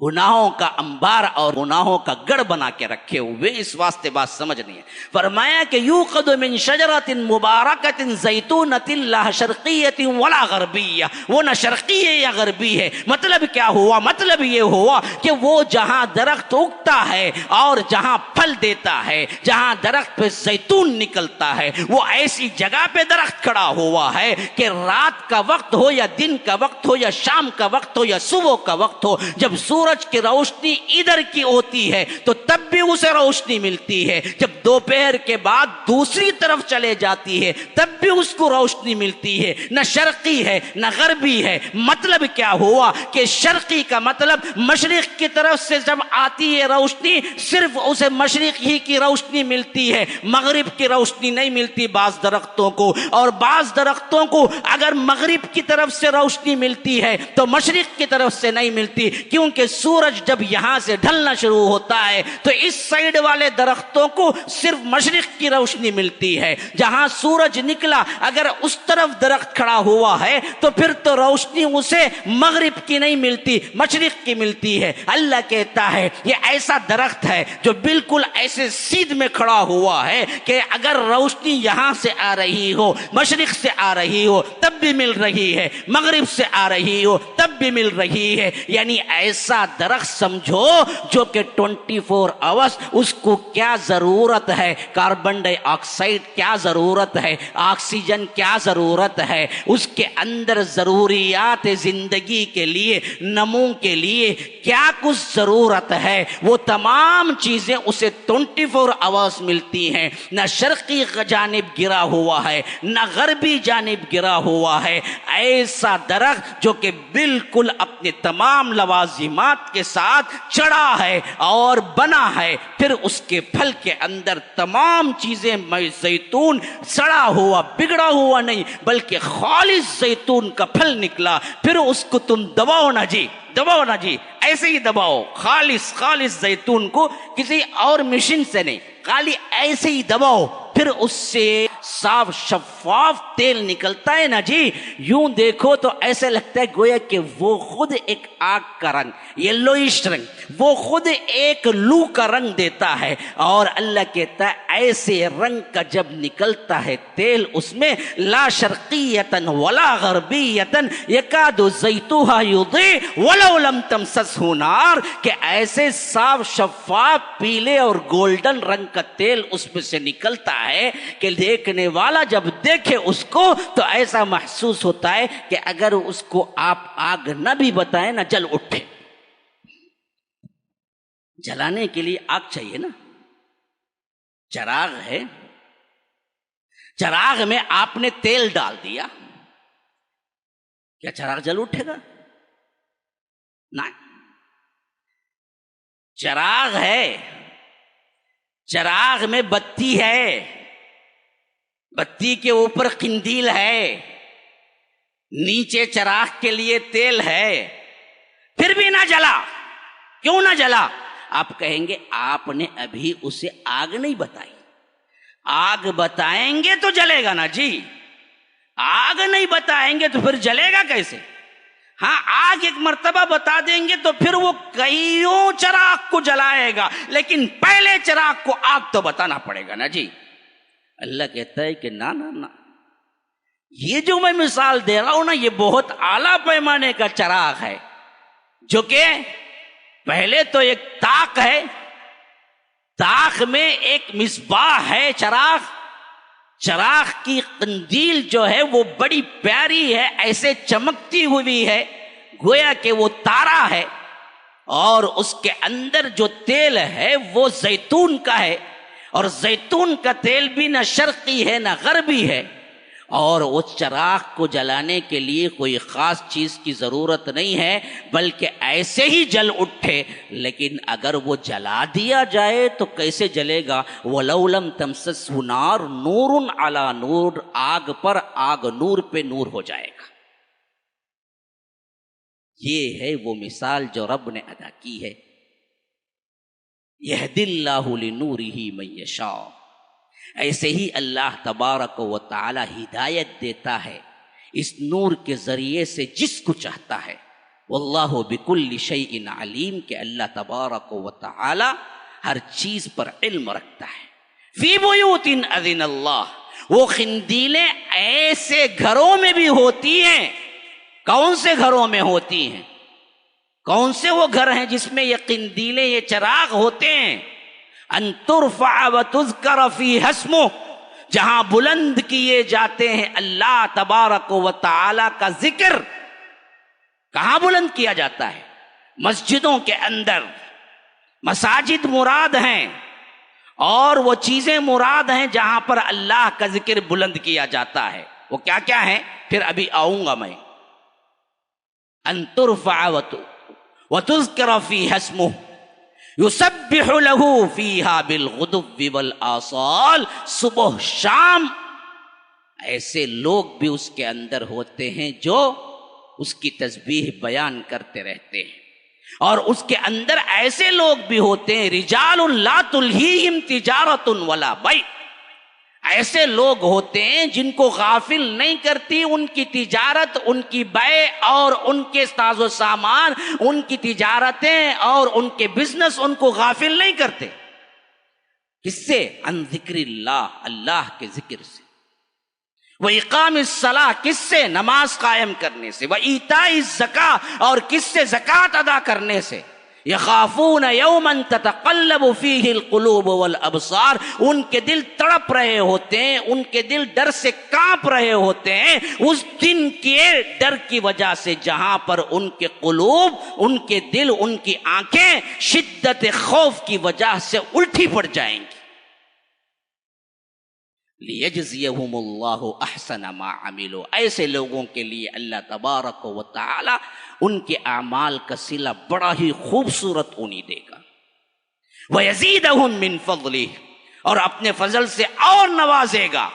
گناہوں کا انبار اور گناہوں کا گڑھ بنا کے رکھے ہوئے، اس واسطے بات سمجھ نہیں ہے۔ فرمایا کہ یوقد من شجرۃ مبارکۃ زیتونۃ لا شرقیۃ ولا غربیہ، وہ نہ شرقی ہے یا غربی ہے۔ مطلب کیا ہوا؟ مطلب یہ ہوا کہ وہ جہاں درخت اگتا ہے اور جہاں پھل دیتا ہے، جہاں درخت پہ زیتون نکلتا ہے، وہ ایسی جگہ پہ درخت کھڑا ہوا ہے کہ رات کا وقت ہو یا دن کا وقت ہو یا شام کا وقت ہو یا صبح کا وقت ہو، جب سورج کی روشنی ادھر کی ہوتی ہے تو تب بھی اسے روشنی ملتی ہے، جب دوپہر کے بعد دوسری طرف چلے جاتی ہے تب بھی اس کو روشنی ملتی ہے۔ نہ شرقی ہے نہ غربی ہے۔ مطلب کیا ہوا کہ شرقی کا مطلب مشرق کی طرف سے جب آتی ہے روشنی صرف اسے مشرق ہی کی روشنی ملتی ہے، مغرب کی روشنی نہیں ملتی بعض درختوں کو، اور بعض درختوں کو اگر مغرب کی طرف سے روشنی ملتی ہے تو مشرق کی طرف سے نہیں ملتی، کیونکہ سورج جب یہاں سے ڈھلنا شروع ہوتا ہے تو اس سائیڈ والے درختوں کو صرف مشرق کی روشنی ملتی ہے. جہاں سورج نکلا اگر اس طرف درخت کھڑا ہوا ہے تو پھر تو روشنی اسے مغرب کی نہیں ملتی، مشرق کی ملتی ہے. اللہ کہتا ہے یہ ایسا درخت ہے جو بالکل ایسے سیدھ میں کھڑا ہوا ہے کہ اگر روشنی یہاں سے آ رہی ہو، مشرق سے آ رہی ہو تب بھی مل رہی ہے، مغرب سے آ رہی ہو تب بھی مل رہی ہے. یعنی ایسا درخت سمجھو جو کہ 24 آورس اس کو کیا ضرورت ہے، کاربن ڈائی آکسائڈ کیا ضرورت ہے، آکسیجن کیا ضرورت ہے، اس کے اندر ضروریات زندگی کے لیے، نمو کے لیے کیا کچھ ضرورت ہے، وہ تمام چیزیں اسے 24 آورس ملتی ہیں. نہ شرقی جانب گرا ہوا ہے نہ غربی جانب گرا ہوا ہے. ایسا درخت جو کہ بالکل اپنے تمام لوازمات کے ساتھ چڑھا ہے اور بنا ہے. پھر اس کے پھل کے اندر تمام چیزیں، زیتون سڑا ہوا بگڑا ہوا نہیں بلکہ خالص زیتون کا پھل نکلا. پھر اس کو تم دباؤ نہ جی، دباؤ نہ جی، ایسے ہی دباؤ خالص زیتون کو، کسی اور مشین سے نہیں، خالی ایسے ہی دباؤ. پھر اس سے صاف شفاف تیل نکلتا ہے نا جی. یوں دیکھو تو ایسے لگتا ہے گویا کہ وہ خود ایک آگ کا رنگ، یلوئش رنگ، وہ خود ایک لو کا رنگ دیتا ہے. اور اللہ کہتا ہے ایسے رنگ کا جب نکلتا ہے تیل، اس میں لا شرقیتن ولا غربیتن یکاد زیتوہا یضیء ولو لم تمسسہ نار، کہ ایسے صاف شفاف پیلے اور گولڈن رنگ کا تیل اس میں سے نکلتا ہے کہ دیکھنے والا جب دیکھے اس کو تو ایسا محسوس ہوتا ہے کہ اگر اس کو آپ آگ نہ بھی بتائیں نہ جل اٹھے. جلانے کے لیے آگ چاہیے نا. چراغ ہے، چراغ میں آپ نے تیل ڈال دیا، کیا چراغ جل اٹھے گا؟ نہیں. چراغ ہے، چراغ میں بتی ہے، بتی کے اوپر قندیل ہے، نیچے چراغ کے لیے تیل ہے، پھر بھی نہ جلا. کیوں نہ جلا؟ آپ کہیں گے آپ نے ابھی اسے آگ نہیں بتائی. آگ بتائیں گے تو جلے گا نا جی، آگ نہیں بتائیں گے تو پھر جلے گا کیسے؟ ہاں آگ ایک مرتبہ بتا دیں گے تو پھر وہ کئیوں چراغ کو جلائے گا، لیکن پہلے چراغ کو آگ تو بتانا پڑے گا نا جی. اللہ کہتا ہے کہ نہ نہ نہ، یہ جو میں مثال دے رہا ہوں نا یہ بہت اعلیٰ پیمانے کا چراغ ہے، جو کہ پہلے تو ایک طاق ہے، طاق میں ایک مصباح ہے، چراغ کی قندیل جو ہے وہ بڑی پیاری ہے، ایسے چمکتی ہوئی ہے گویا کہ وہ تارا ہے. اور اس کے اندر جو تیل ہے وہ زیتون کا ہے، اور زیتون کا تیل بھی نہ شرقی ہے نہ غربی ہے. اور اس چراغ کو جلانے کے لیے کوئی خاص چیز کی ضرورت نہیں ہے بلکہ ایسے ہی جل اٹھے. لیکن اگر وہ جلا دیا جائے تو کیسے جلے گا؟ وَلَوْ لَمْ تَمْسَسْهُ نَارٌ نُورٌ عَلَى نُور، آگ پر آگ، نور پہ نور ہو جائے گا. یہ ہے وہ مثال جو رب نے ادا کی ہے. يَهْدِ اللَّهُ لِنُورِهِ مَن يَشَاءُ. ایسے ہی اللہ تبارک و تعالی ہدایت دیتا ہے اس نور کے ذریعے سے جس کو چاہتا ہے. واللہ بکل شیء علیم، کہ اللہ تبارک و تعالی ہر چیز پر علم رکھتا ہے. فی بیوت اذن اللہ، وہ قندیلیں ایسے گھروں میں بھی ہوتی ہیں. کون سے گھروں میں ہوتی ہیں؟ کون سے وہ گھر ہیں جس میں یہ قندیلیں، یہ چراغ ہوتے ہیں؟ ان ترفع وتذکر فیہا اسمہ، جہاں بلند کیے جاتے ہیں اللہ تبارک و تعالی کا ذکر. کہاں بلند کیا جاتا ہے؟ مسجدوں کے اندر. مساجد مراد ہیں اور وہ چیزیں مراد ہیں جہاں پر اللہ کا ذکر بلند کیا جاتا ہے. وہ کیا کیا ہیں پھر ابھی آؤں گا میں. ان ترفع وتذکر فیہا اسمہ یسبح لہ فیہا بالغدو والآصال. صبح شام ایسے لوگ بھی اس کے اندر ہوتے ہیں جو اس کی تسبیح بیان کرتے رہتے ہیں. اور اس کے اندر ایسے لوگ بھی ہوتے ہیں رجال لا تلہیہم تجارت ولا بیع، ایسے لوگ ہوتے ہیں جن کو غافل نہیں کرتی ان کی تجارت، ان کی بیع اور ان کے ساز و سامان، ان کی تجارتیں اور ان کے بزنس ان کو غافل نہیں کرتے۔ کس سے؟ عن ذکر اللہ، اللہ کے ذکر سے۔ وَإِقَامِ الصَّلَاةِ، کس سے؟ نماز قائم کرنے سے۔ وَإِيتَاءِ الزَّكَاةِ، اور کس سے؟ زکوٰۃ ادا کرنے سے۔ يَخَافُونَ يَوْمًا تَتَقَلَّبُ فِيهِ الْقُلُوبُ وَالْأَبْصَارُ، ان کے دل تڑپ رہے ہوتے ہیں، ان کے دل ڈر سے کانپ رہے ہوتے ہیں اس دن کے ڈر کی وجہ سے جہاں پر ان کے قلوب، ان کے دل، ان کی آنکھیں شدت خوف کی وجہ سے الٹی پڑ جائیں گی۔ لِيَجْزِيَهُمُ اللَّهُ أَحْسَنَ مَا عَمِلُوا، ایسے لوگوں کے لیے اللہ تبارک و تعالی ان کے اعمال کا صلہ بڑا ہی خوبصورت انہیں دے گا۔ وَيَزِيدَهُم مِّن فَضْلِهِ، اور اپنے فضل سے اور نوازے گا۔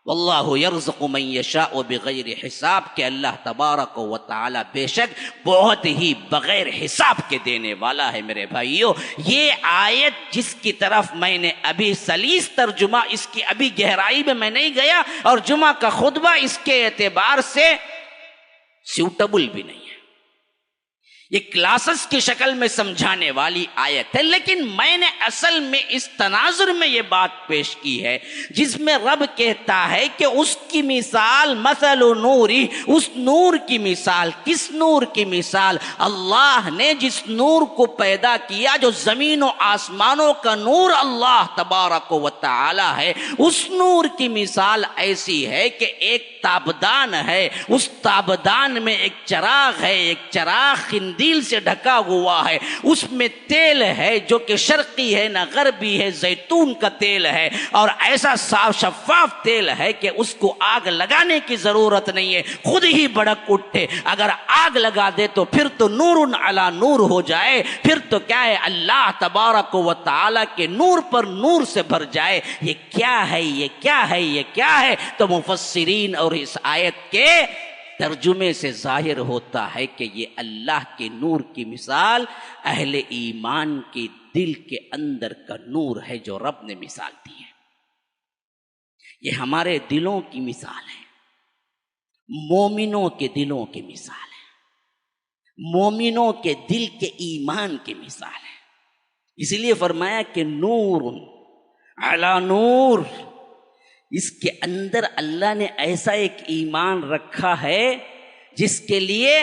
واللہ یرزق من یشاء بغیر حساب، کہ اللہ تبارک و تعالی بے شک بہت ہی بغیر حساب کے دینے والا ہے۔ میرے بھائیو، یہ آیت جس کی طرف میں نے ابھی سلیس ترجمہ، اس کی ابھی گہرائی میں نہیں گیا، اور جمعہ کا خطبہ اس کے اعتبار سے سیوٹیبل بھی نہیں ہے، یہ کلاسز کی شکل میں سمجھانے والی آیت ہے، لیکن میں نے اصل میں اس تناظر میں یہ بات پیش کی ہے جس میں رب کہتا ہے کہ اس کی مثال مثل نوری، اس نور کی مثال، کس نور کی مثال؟ اللہ نے جس نور کو پیدا کیا، جو زمین و آسمانوں کا نور اللہ تبارک و تعالی ہے، اس نور کی مثال ایسی ہے کہ ایک تابدان ہے، اس تابدان میں ایک چراغ ہے، ایک چراغ خندیل سے ڈھکا ہوا ہے، اس میں تیل ہے جو کہ شرقی ہے نہ غربی ہے، زیتون کا تیل ہے، اور ایسا صاف شفاف تیل ہے کہ اس کو آگ لگانے کی ضرورت نہیں ہے، خود ہی بھڑک اٹھے۔ اگر آگ لگا دے تو پھر تو نور علی نور ہو جائے، پھر تو کیا ہے، اللہ تبارک و تعالی کے نور پر نور سے بھر جائے۔ یہ کیا ہے، یہ کیا ہے، یہ کیا ہے؟ تو مفسرین اور اس آیت کے ترجمے سے ظاہر ہوتا ہے کہ یہ اللہ کے نور کی مثال اہل ایمان کے دل کے اندر کا نور ہے جو رب نے مثال دی ہے۔ یہ ہمارے دلوں کی مثال ہے، مومنوں کے دلوں کی مثال ہے، مومنوں کے دل کے ایمان کی مثال ہے۔ اسی لیے فرمایا کہ نور علی نور، اس کے اندر اللہ نے ایسا ایک ایمان رکھا ہے جس کے لیے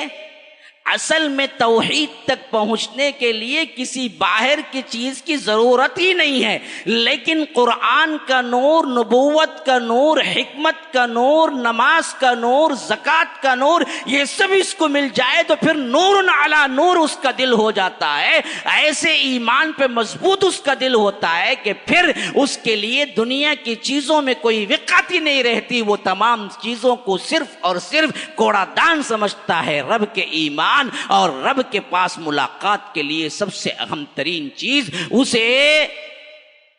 اصل میں توحید تک پہنچنے کے لیے کسی باہر کی چیز کی ضرورت ہی نہیں ہے، لیکن قرآن کا نور، نبوت کا نور، حکمت کا نور، نماز کا نور، زکوٰۃ کا نور، یہ سب اس کو مل جائے تو پھر نور علی نور اس کا دل ہو جاتا ہے۔ ایسے ایمان پہ مضبوط اس کا دل ہوتا ہے کہ پھر اس کے لیے دنیا کی چیزوں میں کوئی وقت ہی نہیں رہتی، وہ تمام چیزوں کو صرف اور صرف کوڑا دان سمجھتا ہے۔ رب کے ایمان اور رب کے پاس ملاقات کے لیے سب سے اہم ترین چیز اسے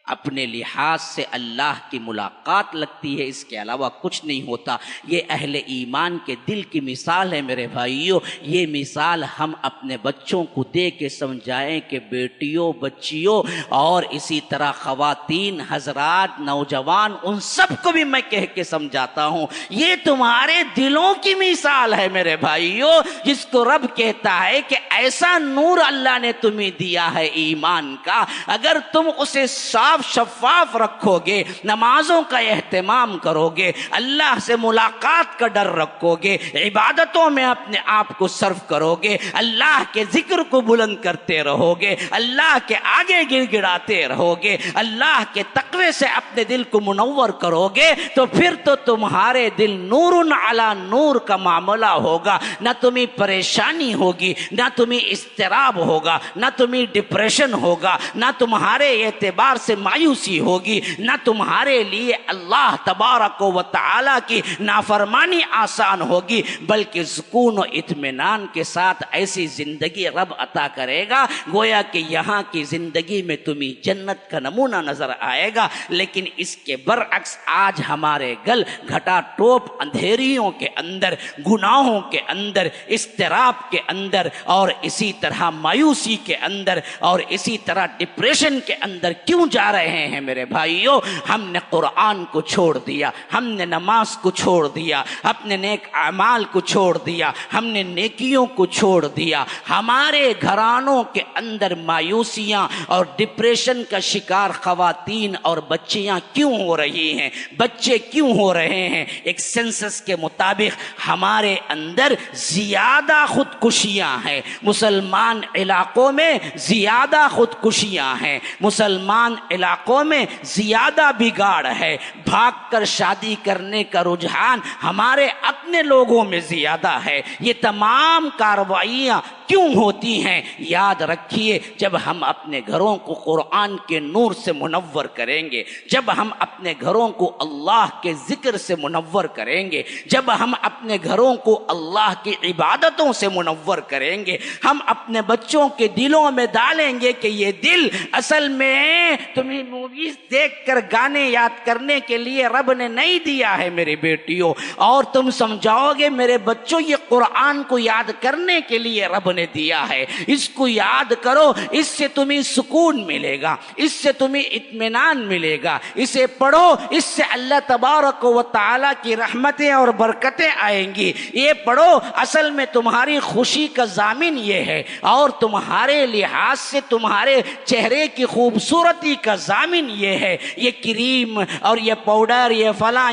اپنے لحاظ سے اللہ کی ملاقات لگتی ہے، اس کے علاوہ کچھ نہیں ہوتا۔ یہ اہل ایمان کے دل کی مثال ہے میرے بھائیوں۔ یہ مثال ہم اپنے بچوں کو دے کے سمجھائیں کہ بیٹیوں، بچیوں اور اسی طرح خواتین، حضرات، نوجوان، ان سب کو بھی میں کہہ کے سمجھاتا ہوں، یہ تمہارے دلوں کی مثال ہے میرے بھائیوں، جس کو رب کہتا ہے کہ ایسا نور اللہ نے تمہیں دیا ہے ایمان کا، اگر تم اسے صاف شفاف رکھو گے، نمازوں کا اہتمام کرو گے، اللہ سے ملاقات کا ڈر رکھو گے، عبادتوں میں اپنے آپ کو صرف کرو گے، اللہ کے ذکر کو بلند کرتے رہو گے، اللہ کے آگے گڑ گڑاتے رہو گے، اللہ کے تقوی سے اپنے دل کو منور کرو گے، تو پھر تو تمہارے دل نور علی نور کا معاملہ ہوگا، نہ تمہیں پریشانی ہوگی، نہ تمہیں اضطراب ہوگا، نہ تمہیں ڈپریشن ہوگا، نہ تمہارے اعتبار سے مایوسی ہوگی، نہ تمہارے لیے اللہ تبارک و تعالی کی نافرمانی آسان ہوگی، بلکہ سکون و اطمینان کے ساتھ ایسی زندگی رب عطا کرے گا گویا کہ یہاں کی زندگی میں تمہیں جنت کا نمونہ نظر آئے گا۔ لیکن اس کے برعکس آج ہمارے گل گھٹا ٹوپ اندھیریوں کے اندر، گناہوں کے اندر، اضطراب کے اندر، اور اسی طرح مایوسی کے اندر، اور اسی طرح ڈپریشن کے اندر کیوں جا رہے ہیں میرے بھائیوں؟ ہم نے قرآن کو چھوڑ دیا، ہم نے نماز کو چھوڑ دیا، اپنے نیک اعمال کو چھوڑ دیا، ہم نے نیکیوں کو چھوڑ دیا۔ ہمارے گھرانوں کے اندر مایوسیاں اور ڈپریشن کا شکار خواتین اور بچیاں کیوں ہو رہی ہیں، بچے کیوں ہو رہے ہیں؟ ایک سینسس کے مطابق ہمارے اندر زیادہ خودکشیاں ہیں، مسلمان علاقوں میں زیادہ خودکشیاں ہیں، مسلمان علاقوں میں زیادہ بگاڑ ہے، بھاگ کر شادی کرنے کا رجحان ہمارے اپنے لوگوں میں زیادہ ہے۔ یہ تمام کارروائیاں کیوں ہوتی ہیں؟ یاد رکھیے، جب ہم اپنے گھروں کو قرآن کے نور سے منور کریں گے، جب ہم اپنے گھروں کو اللہ کے ذکر سے منور کریں گے، جب ہم اپنے گھروں کو اللہ کی عبادتوں سے منور کریں گے، ہم اپنے بچوں کے دلوں میں ڈالیں گے کہ یہ دل اصل میں تمہیں موویز دیکھ کر گانے یاد کرنے کے لیے رب نے نہیں دیا ہے میرے بیٹیوں، اور تم سمجھاؤ گے میرے بچوں یہ قرآن کو یاد کرنے کے لیے رب نے دیا ہے، اس کو یاد کرو، اس سے تمہیں سکون ملے گا، اس سے تمہیں اطمینان ملے گا، اسے پڑھو، اس سے اللہ تبارک و تعالی کی رحمتیں اور برکتیں آئیں گی۔ یہ پڑھو، اصل میں تمہاری خوشی کا ضامن یہ ہے، اور تمہارے لحاظ سے تمہارے چہرے کی خوبصورتی کا ضامن یہ ہے۔ یہ کریم اور یہ پاؤڈر، یہ فلاں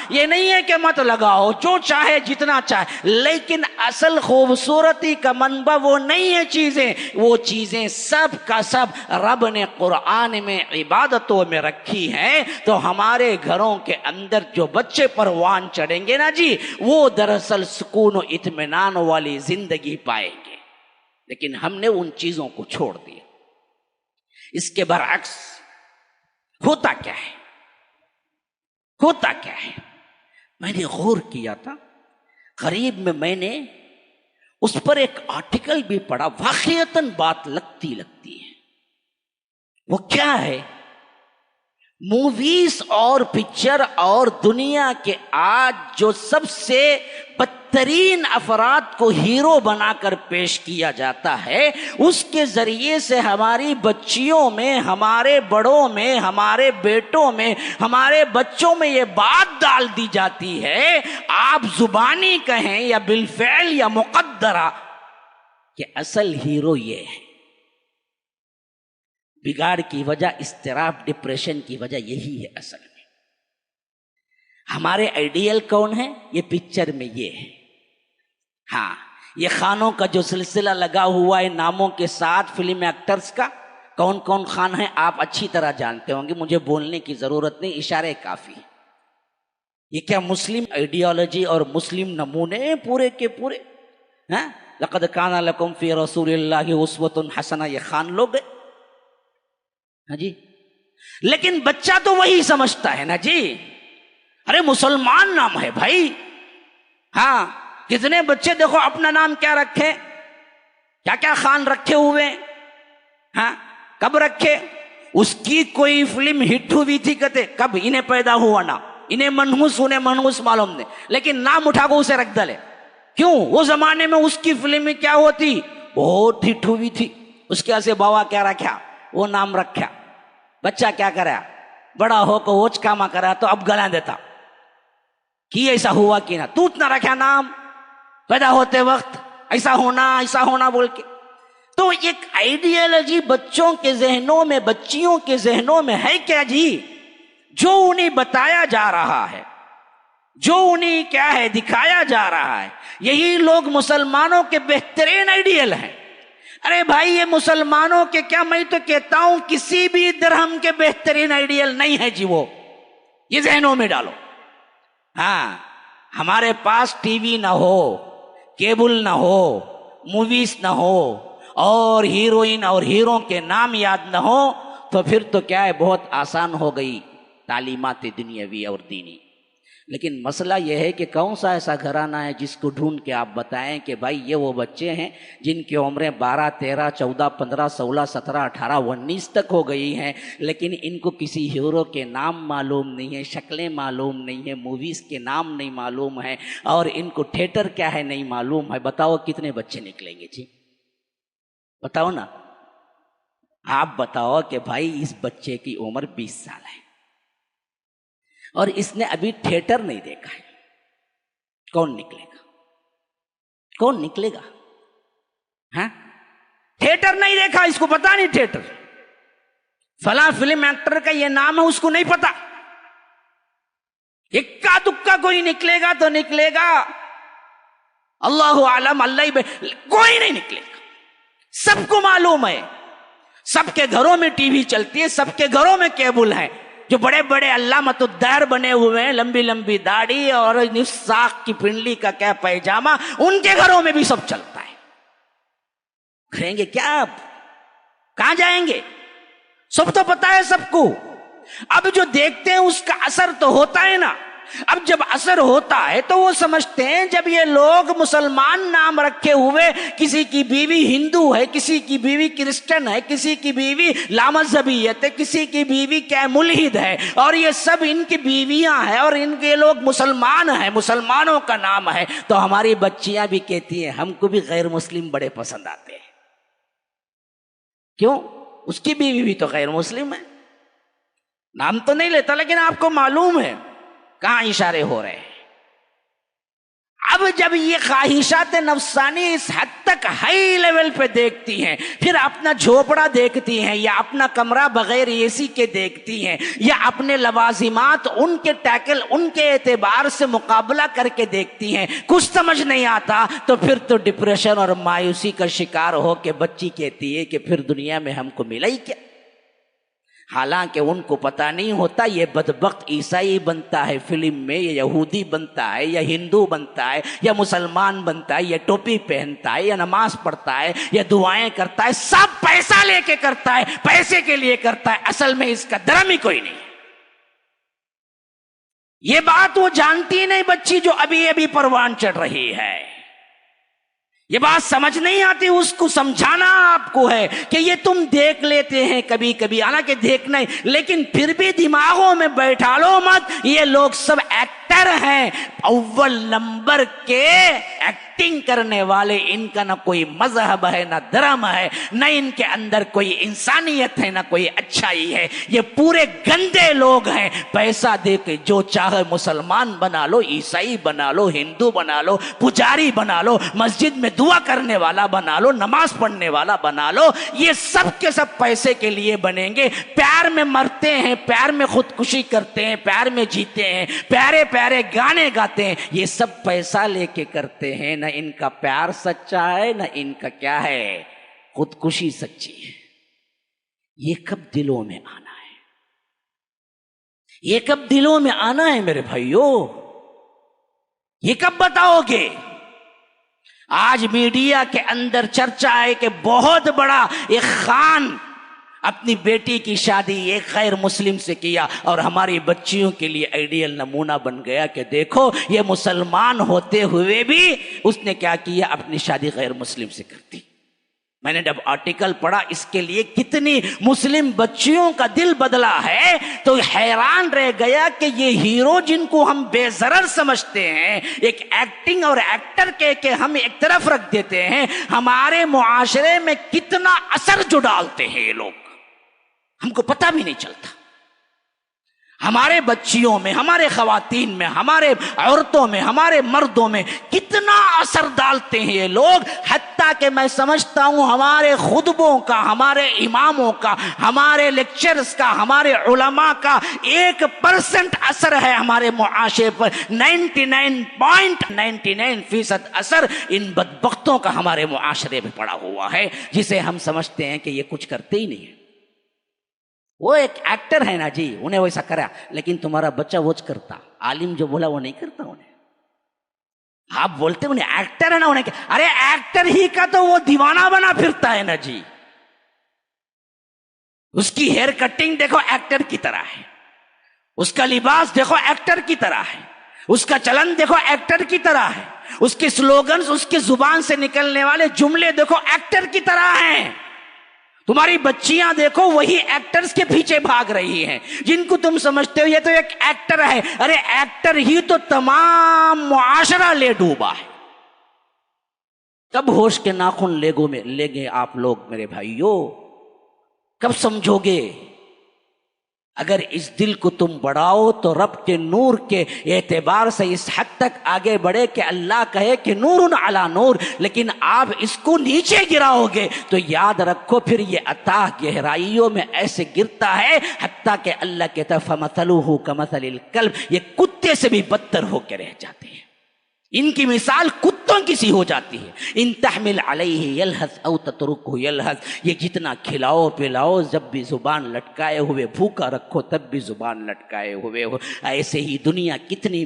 یہ نہیں ہے کہ مت لگاؤ، جو چاہے جتنا چاہے، لیکن اصل خوبصورتی کا منبع وہ نہیں ہے چیزیں، وہ چیزیں سب کا سب رب نے قرآن میں عبادتوں میں رکھی ہیں۔ تو ہمارے گھروں کے اندر جو بچے پروان چڑھیں گے نا جی، وہ دراصل سکون و اطمینان والی زندگی پائیں گے، لیکن ہم نے ان چیزوں کو چھوڑ دیا۔ اس کے برعکس ہوتا کیا ہے؟ ہوتا کیا ہے؟ میں نے غور کیا تھا، قریب میں نے اس پر ایک آرٹیکل بھی پڑھا، واقعتاً بات لگتی ہے۔ وہ کیا ہے؟ موویز اور پکچر اور دنیا کے آج جو سب سے بدترین افراد کو ہیرو بنا کر پیش کیا جاتا ہے، اس کے ذریعے سے ہماری بچیوں میں، ہمارے بڑوں میں، ہمارے بیٹوں میں، ہمارے بچوں میں یہ بات ڈال دی جاتی ہے، آپ زبانی کہیں یا بالفعل یا مقدرہ، کہ اصل ہیرو یہ ہے۔ بگاڑ کی وجہ، اضطراب، ڈپریشن کی وجہ یہی ہے اصل میں۔ ہمارے آئیڈیل کون ہے؟ یہ پکچر میں یہ ہے۔ ہاں، یہ خانوں کا جو سلسلہ لگا ہوا ہے ناموں کے ساتھ فلم ایکٹرز کا، کون کون خان ہیں آپ اچھی طرح جانتے ہوں گے، مجھے بولنے کی ضرورت نہیں، اشارے کافی۔ یہ کیا مسلم آئیڈیالوجی اور مسلم نمونے پورے کے پورے؟ ہاں، لقد کان لکم فی رسول اللہ اسوۃ حسنہ، یہ خان لوگ ہیں ہاں جی۔ لیکن بچہ تو وہی سمجھتا ہے نا جی، ارے مسلمان نام ہے بھائی۔ ہاں، کتنے بچے دیکھو اپنا نام کیا رکھے، کیا کیا خان رکھے ہوئے، ہاں کب رکھے؟ اس کی کوئی فلم ہٹ ہوئی تھی کہتے کب انہیں پیدا ہوا نا، انہیں منحوس معلوم نہیں، لیکن نام اٹھا کو اسے رکھ ڈالے۔ کیوں؟ وہ زمانے میں اس کی فلم میں کیا ہوتی، بہت ہٹ ہوئی تھی، اس کے سے بابا کیا رکھا، وہ نام رکھا۔ بچہ کیا کرا، بڑا ہو کو اوچ کاما کرا تو اب گلا دیتا کہ ایسا ہوا کہ نہ، تو اتنا رکھا نام پیدا ہوتے وقت، ایسا ہونا بول کے۔ تو ایک آئیڈیالوجی بچوں کے ذہنوں میں، بچیوں کے ذہنوں میں ہے کیا جی، جو انہیں بتایا جا رہا ہے، جو انہیں کیا ہے دکھایا جا رہا ہے، یہی لوگ مسلمانوں کے بہترین آئیڈیل ہیں۔ ارے بھائی یہ مسلمانوں کے کیا، میں تو کہتا ہوں کسی بھی درہم کے بہترین آئیڈیل نہیں ہے جی، وہ یہ ذہنوں میں ڈالو۔ ہاں، ہمارے پاس ٹی وی نہ ہو، کیبل نہ ہو، موویز نہ ہو، اور ہیروئن اور ہیرو کے نام یاد نہ ہو، تو پھر تو کیا ہے، بہت آسان ہو گئی تعلیمات دنیاوی اور دینی۔ لیکن مسئلہ یہ ہے کہ کون سا ایسا گھرانہ ہے جس کو ڈھونڈ کے آپ بتائیں کہ بھائی یہ وہ بچے ہیں جن کی عمریں 12 13 14 15 16 17 18 19 تک ہو گئی ہیں، لیکن ان کو کسی ہیرو کے نام معلوم نہیں ہے، شکلیں معلوم نہیں ہیں، موویز کے نام نہیں معلوم ہیں، اور ان کو تھیٹر کیا ہے نہیں معلوم ہے۔ بتاؤ کتنے بچے نکلیں گے جی؟ بتاؤ نا، آپ بتاؤ کہ بھائی اس بچے کی عمر 20 سال ہے اور اس نے ابھی تھیٹر نہیں دیکھا ہے، کون نکلے گا؟ کون نکلے گا؟ ہاں، تھیٹر نہیں دیکھا، اس کو پتا نہیں تھیٹر، فلاں فلم ایکٹر کا یہ نام ہے اس کو نہیں پتا، اکا دکا کوئی نکلے گا تو نکلے گا، اللہ عالم، اللہ کوئی نہیں نکلے گا۔ سب کو معلوم ہے، سب کے گھروں میں ٹی وی چلتی ہے، سب کے گھروں میں کیبل ہے، جو بڑے بڑے علامت الدہر بنے ہوئے ہیں، لمبی لمبی داڑھی اور نصف ساق کی پنڈلی کا کیا پیجامہ، ان کے گھروں میں بھی سب چلتا ہے۔ کریں گے کیا آپ؟ کہاں جائیں گے؟ سب تو پتا ہے سب کو۔ اب جو دیکھتے ہیں اس کا اثر تو ہوتا ہے نا۔ اب جب اثر ہوتا ہے تو وہ سمجھتے ہیں جب یہ لوگ مسلمان نام رکھے ہوئے، کسی کی بیوی ہندو ہے، کسی کی بیوی کرسچن ہے، کسی کی بیوی لامذہبیت ہے، کسی کی بیوی کیا ملحد ہے، اور یہ سب ان کی بیویاں ہیں اور ان کے لوگ مسلمان ہیں، مسلمانوں کا نام ہے، تو ہماری بچیاں بھی کہتی ہیں ہم کو بھی غیر مسلم بڑے پسند آتے ہیں۔ کیوں؟ اس کی بیوی بھی تو غیر مسلم ہے، نام تو نہیں لیتا لیکن آپ کو معلوم ہے کہاں اشارے ہو رہے ہیں۔ اب جب یہ خواہشات نفسانی اس حد تک ہائی لیول پہ دیکھتی ہیں، پھر اپنا جھوپڑا دیکھتی ہیں یا اپنا کمرہ بغیر اے سی کے دیکھتی ہیں، یا اپنے لوازمات ان کے ٹیکل ان کے اعتبار سے مقابلہ کر کے دیکھتی ہیں، کچھ سمجھ نہیں آتا تو پھر تو ڈپریشن اور مایوسی کا شکار ہو کے بچی کہتی ہے کہ پھر دنیا میں ہم کو ملا ہی کیا۔ حالانکہ ان کو پتہ نہیں ہوتا یہ بدبخت عیسائی بنتا ہے فلم میں، یا یہودی بنتا ہے، یا ہندو بنتا ہے، یا مسلمان بنتا ہے، یا ٹوپی پہنتا ہے، یا نماز پڑھتا ہے، یا دعائیں کرتا ہے، سب پیسہ لے کے کرتا ہے، پیسے کے لیے کرتا ہے، اصل میں اس کا درم ہی کوئی نہیں۔ یہ بات وہ جانتی نہیں بچی جو ابھی ابھی پروان چڑھ رہی ہے، یہ بات سمجھ نہیں آتی، اس کو سمجھانا آپ کو ہے کہ یہ تم دیکھ لیتے ہیں کبھی کبھی، حالانکہ دیکھنا ہی، لیکن پھر بھی دماغوں میں بیٹھا لو مت یہ لوگ سب ایکٹر ہیں، اول نمبر کے ایکٹنگ کرنے والے، ان کا نہ کوئی مذہب ہے نہ دھرم ہے، نہ ان کے اندر کوئی انسانیت ہے نہ کوئی اچھائی ہے، یہ پورے گندے لوگ ہیں، پیسہ دے کے جو چاہے مسلمان بنا لو، عیسائی بنا لو، ہندو بنا لو، پجاری بنا لو، مسجد میں دعا کرنے والا بنا لو، نماز پڑھنے والا بنا لو، یہ سب کے سب پیسے کے لیے بنیں گے، پیار میں مرتے ہیں، پیار میں خودکشی کرتے ہیں، پیار میں جیتے ہیں، پیارے پیارے گانے گاتے ہیں، یہ سب پیسہ لے کے کرتے ہیں، نہ ان کا پیار سچا ہے نہ ان کا کیا ہے خودکشی سچی ہے۔ یہ کب دلوں میں آنا ہے؟ یہ کب دلوں میں آنا ہے میرے بھائیوں؟ یہ کب بتاؤ گے؟ آج میڈیا کے اندر چرچا ہے کہ بہت بڑا ایک خان اپنی بیٹی کی شادی ایک غیر مسلم سے کیا اور ہماری بچیوں کے لیے آئیڈیل نمونہ بن گیا کہ دیکھو یہ مسلمان ہوتے ہوئے بھی اس نے کیا کیا، اپنی شادی غیر مسلم سے کر دی۔ میں نے جب آرٹیکل پڑھا اس کے لیے کتنی مسلم بچیوں کا دل بدلا ہے تو حیران رہ گیا کہ یہ ہیرو جن کو ہم بے ضرر سمجھتے ہیں، ایک ایکٹنگ اور ایکٹر کے ہم ایک طرف رکھ دیتے ہیں، ہمارے معاشرے میں کتنا اثر جو ڈالتے ہیں یہ لوگ ہم کو پتہ بھی نہیں چلتا۔ ہمارے بچیوں میں، ہمارے خواتین میں، ہمارے عورتوں میں، ہمارے مردوں میں کتنا اثر ڈالتے ہیں یہ لوگ، حتیٰ کہ میں سمجھتا ہوں ہمارے خطبوں کا، ہمارے اماموں کا، ہمارے لیکچرز کا، ہمارے علماء کا 1% اثر ہے ہمارے معاشرے پر، 99.99% اثر ان بدبختوں کا ہمارے معاشرے میں پڑا ہوا ہے، جسے ہم سمجھتے ہیں کہ یہ کچھ کرتے ہی نہیں ہے۔ وہ ایک ایکٹر ہے نا جی، انہیں ویسا کرا، لیکن تمہارا بچہ وہ کرتا، عالم جو بولا وہ نہیں کرتا انہیں۔ آپ بولتے انہیں ایکٹر ہے نا، انہیں ارے ایکٹر ہی کا تو وہ دیوانہ بنا پھرتا ہے نا جی۔ اس کی ہیئر کٹنگ دیکھو ایکٹر کی طرح ہے، اس کا لباس دیکھو ایکٹر کی طرح ہے، اس کا چلن دیکھو ایکٹر کی طرح ہے، اس کے سلوگنز، اس کی زبان سے نکلنے والے جملے دیکھو ایکٹر کی طرح ہیں۔ تمہاری بچیاں دیکھو وہی ایکٹرز کے پیچھے بھاگ رہی ہیں جن کو تم سمجھتے ہو یہ تو ایک ایکٹر ہے۔ ارے ایکٹر ہی تو تمام معاشرہ لے ڈوبا ہے۔ کب ہوش کے ناخن لے گے آپ لوگ میرے بھائیوں؟ کب سمجھو گے؟ اگر اس دل کو تم بڑھاؤ تو رب کے نور کے اعتبار سے اس حد تک آگے بڑھے کہ اللہ کہے کہ نور علی نور، لیکن آپ اس کو نیچے گراؤ گے تو یاد رکھو پھر یہ عطا گہرائیوں میں ایسے گرتا ہے حتیٰ کہ اللہ کے طرف مثلہ کمثل الکلب، یہ کتے سے بھی بدتر ہو کے رہ جاتے ہیں۔ ان کی مثال کتوں کی سی ہو جاتی ہے۔ ان تحمل علیہ یلہث او تترکہ یلہث، یہ جتنا کھلاؤ پلاؤ جب بھی زبان لٹکائے ہوئے، بھوکا رکھو تب بھی زبان لٹکائے ہوئے ہو۔ ایسے ہی دنیا کتنی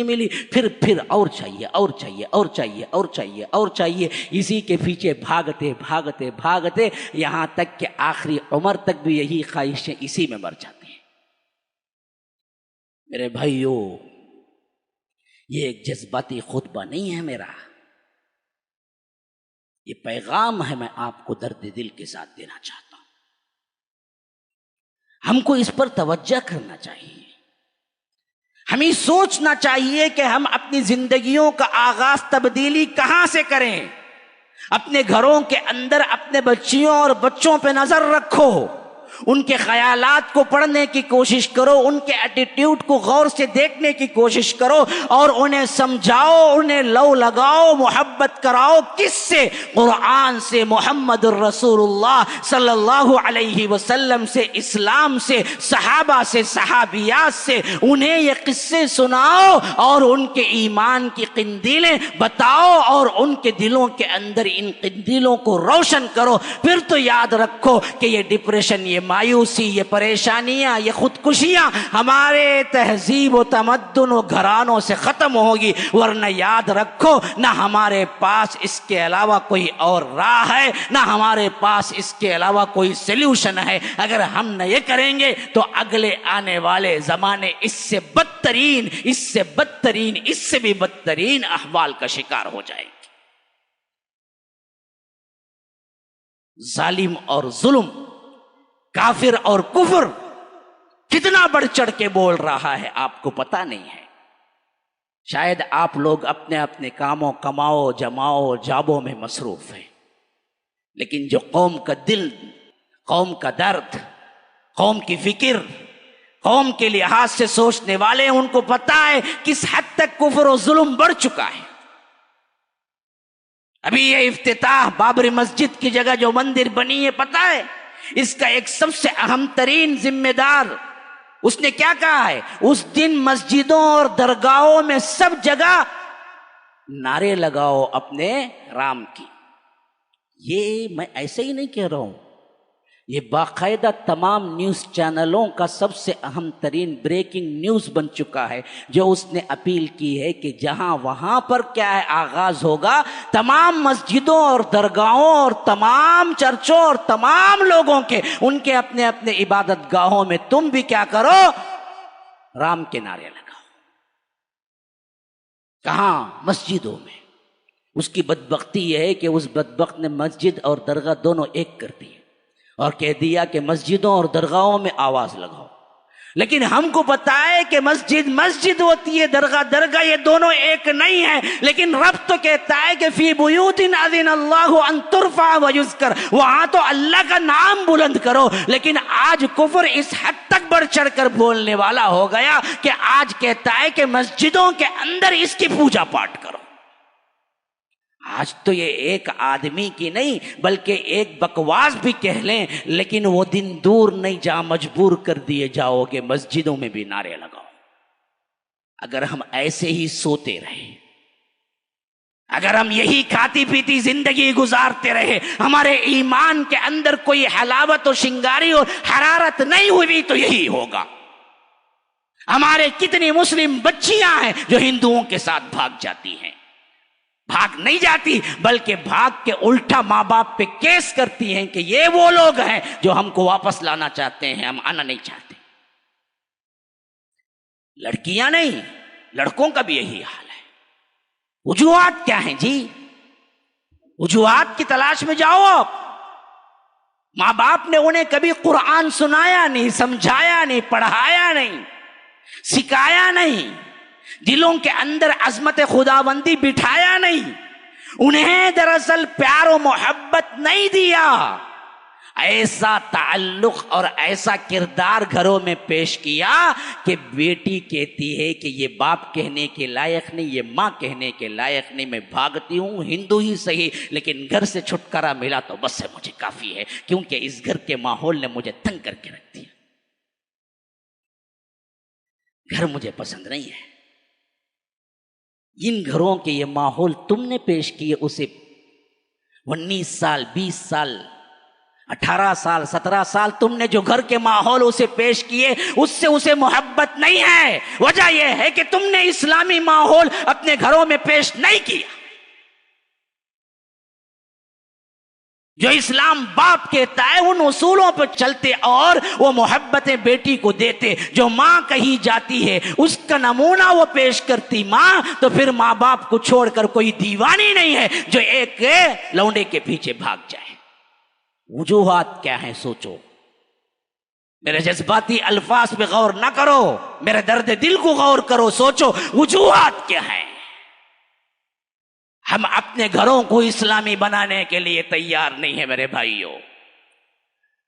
ملے پھر اور چاہیے اور چاہیے اور چاہیے اور چاہیے اور چاہیے، اسی کے پیچھے بھاگتے یہاں تک کہ آخری عمر تک بھی یہی خواہشیں اسی میں مر جاتی ہیں۔ میرے بھائیوں، یہ ایک جذباتی خطبہ نہیں ہے میرا، یہ پیغام ہے، میں آپ کو درد دل کے ساتھ دینا چاہتا ہوں۔ ہم کو اس پر توجہ کرنا چاہیے، ہمیں سوچنا چاہیے کہ ہم اپنی زندگیوں کا آغاز تبدیلی کہاں سے کریں۔ اپنے گھروں کے اندر اپنے بچیوں اور بچوں پہ نظر رکھو، ان کے خیالات کو پڑھنے کی کوشش کرو، ان کے ایٹیٹیوڈ کو غور سے دیکھنے کی کوشش کرو اور انہیں سمجھاؤ، انہیں لو لگاؤ، محبت کراؤ۔ کس سے؟ قرآن سے، محمد الرسول اللہ صلی اللہ علیہ وسلم سے، اسلام سے، صحابہ سے، صحابیات سے۔ انہیں یہ قصے سناؤ اور ان کے ایمان کی قندیلیں بتاؤ اور ان کے دلوں کے اندر ان قندیلوں کو روشن کرو۔ پھر تو یاد رکھو کہ یہ ڈپریشن، یہ مایوسی، یہ پریشانیاں، یہ خودکشیاں ہمارے تہذیب و تمدن و گھرانوں سے ختم ہوگی، ورنہ یاد رکھو نہ ہمارے پاس اس کے علاوہ کوئی اور راہ ہے، نہ ہمارے پاس اس کے علاوہ کوئی سلیوشن ہے۔ اگر ہم نہ یہ کریں گے تو اگلے آنے والے زمانے اس سے بھی بدترین احوال کا شکار ہو جائیں گے۔ ظالم اور ظلم، کافر اور کفر کتنا بڑھ چڑھ کے بول رہا ہے آپ کو پتہ نہیں ہے۔ شاید آپ لوگ اپنے اپنے کاموں، کماؤ، جماؤ، جابوں میں مصروف ہیں، لیکن جو قوم کا دل، قوم کا درد، قوم کی فکر، قوم کے لحاظ سے سوچنے والے ہیں، ان کو پتہ ہے کس حد تک کفر و ظلم بڑھ چکا ہے۔ ابھی یہ افتتاح بابری مسجد کی جگہ جو مندر بنی ہے، پتہ ہے اس کا ایک سب سے اہم ترین ذمہ دار اس نے کیا کہا ہے؟ اس دن مسجدوں اور درگاہوں میں سب جگہ نعرے لگاؤ اپنے رام کی۔ یہ میں ایسے ہی نہیں کہہ رہا ہوں، یہ باقاعدہ تمام نیوز چینلوں کا سب سے اہم ترین بریکنگ نیوز بن چکا ہے، جو اس نے اپیل کی ہے کہ جہاں وہاں پر کیا ہے آغاز ہوگا، تمام مسجدوں اور درگاہوں اور تمام چرچوں اور تمام لوگوں کے ان کے اپنے اپنے عبادت گاہوں میں تم بھی کیا کرو؟ رام کے نعرے لگاؤ۔ کہاں؟ مسجدوں میں۔ اس کی بدبختی یہ ہے کہ اس بدبخت نے مسجد اور درگاہ دونوں ایک کر دی اور کہہ دیا کہ مسجدوں اور درگاہوں میں آواز لگاؤ۔ لیکن ہم کو پتہ ہے کہ مسجد مسجد ہوتی ہے، درگاہ درگاہ، یہ دونوں ایک نہیں ہے۔ لیکن رب تو کہتا ہے کہ فی بیوت اذن اللہ ان ترفع ویذکر، وہاں تو اللہ کا نام بلند کرو۔ لیکن آج کفر اس حد تک بڑھ چڑھ کر بولنے والا ہو گیا کہ آج کہتا ہے کہ مسجدوں کے اندر اس کی پوجا پاٹ کرو۔ آج تو یہ ایک آدمی کی نہیں بلکہ ایک بکواس بھی کہہ لیں، لیکن وہ دن دور نہیں جہاں مجبور کر دیے جاؤ گے مسجدوں میں بھی نعرے لگاؤ۔ اگر ہم ایسے ہی سوتے رہے، اگر ہم یہی کھاتی پیتی زندگی گزارتے رہے، ہمارے ایمان کے اندر کوئی حلاوت و شنگاری اور حرارت نہیں ہوئی تو یہی ہوگا۔ ہمارے کتنی مسلم بچیاں ہیں جو ہندوؤں کے ساتھ بھاگ جاتی ہیں، بھاگ نہیں جاتی، بلکہ بھاگ کے الٹا ماں باپ پہ کیس کرتی ہیں کہ یہ وہ لوگ ہیں جو ہم کو واپس لانا چاہتے ہیں، ہم آنا نہیں چاہتے۔ لڑکیاں نہیں، لڑکوں کا بھی یہی حال ہے۔ وجوہات کیا ہیں جی؟ وجوہات کی تلاش میں جاؤ آپ۔ ماں باپ نے انہیں کبھی قرآن سنایا نہیں، سمجھایا نہیں، پڑھایا نہیں، سکھایا نہیں، دلوں کے اندر عظمت خداوندی بٹھایا نہیں، انہیں دراصل پیار و محبت نہیں دیا۔ ایسا تعلق اور ایسا کردار گھروں میں پیش کیا کہ بیٹی کہتی ہے کہ یہ باپ کہنے کے لائق نہیں، یہ ماں کہنے کے لائق نہیں، میں بھاگتی ہوں، ہندو ہی صحیح لیکن گھر سے چھٹکارا ملا تو بس ہے، مجھے کافی ہے، کیونکہ اس گھر کے ماحول نے مجھے تنگ کر کے رکھ دیا، گھر مجھے پسند نہیں ہے۔ ان گھروں کے یہ ماحول تم نے پیش کیے، اسے 19 سال 20 سال 18 سال 17 سال تم نے جو گھر کے ماحول اسے پیش کیے، اس سے اسے محبت نہیں ہے۔ وجہ یہ ہے کہ تم نے اسلامی ماحول اپنے گھروں میں پیش نہیں کیا۔ جو اسلام باپ کہتا ہے ان اصولوں پر چلتے اور وہ محبتیں بیٹی کو دیتے، جو ماں کہی جاتی ہے اس کا نمونہ وہ پیش کرتی ماں، تو پھر ماں باپ کو چھوڑ کر کوئی دیوانی نہیں ہے جو ایک لونڈے کے پیچھے بھاگ جائے۔ وجوہات کیا ہیں سوچو، میرے جذباتی الفاظ پہ غور نہ کرو، میرے درد دل کو غور کرو، سوچو وجوہات کیا ہیں۔ ہم اپنے گھروں کو اسلامی بنانے کے لیے تیار نہیں ہیں میرے بھائیوں،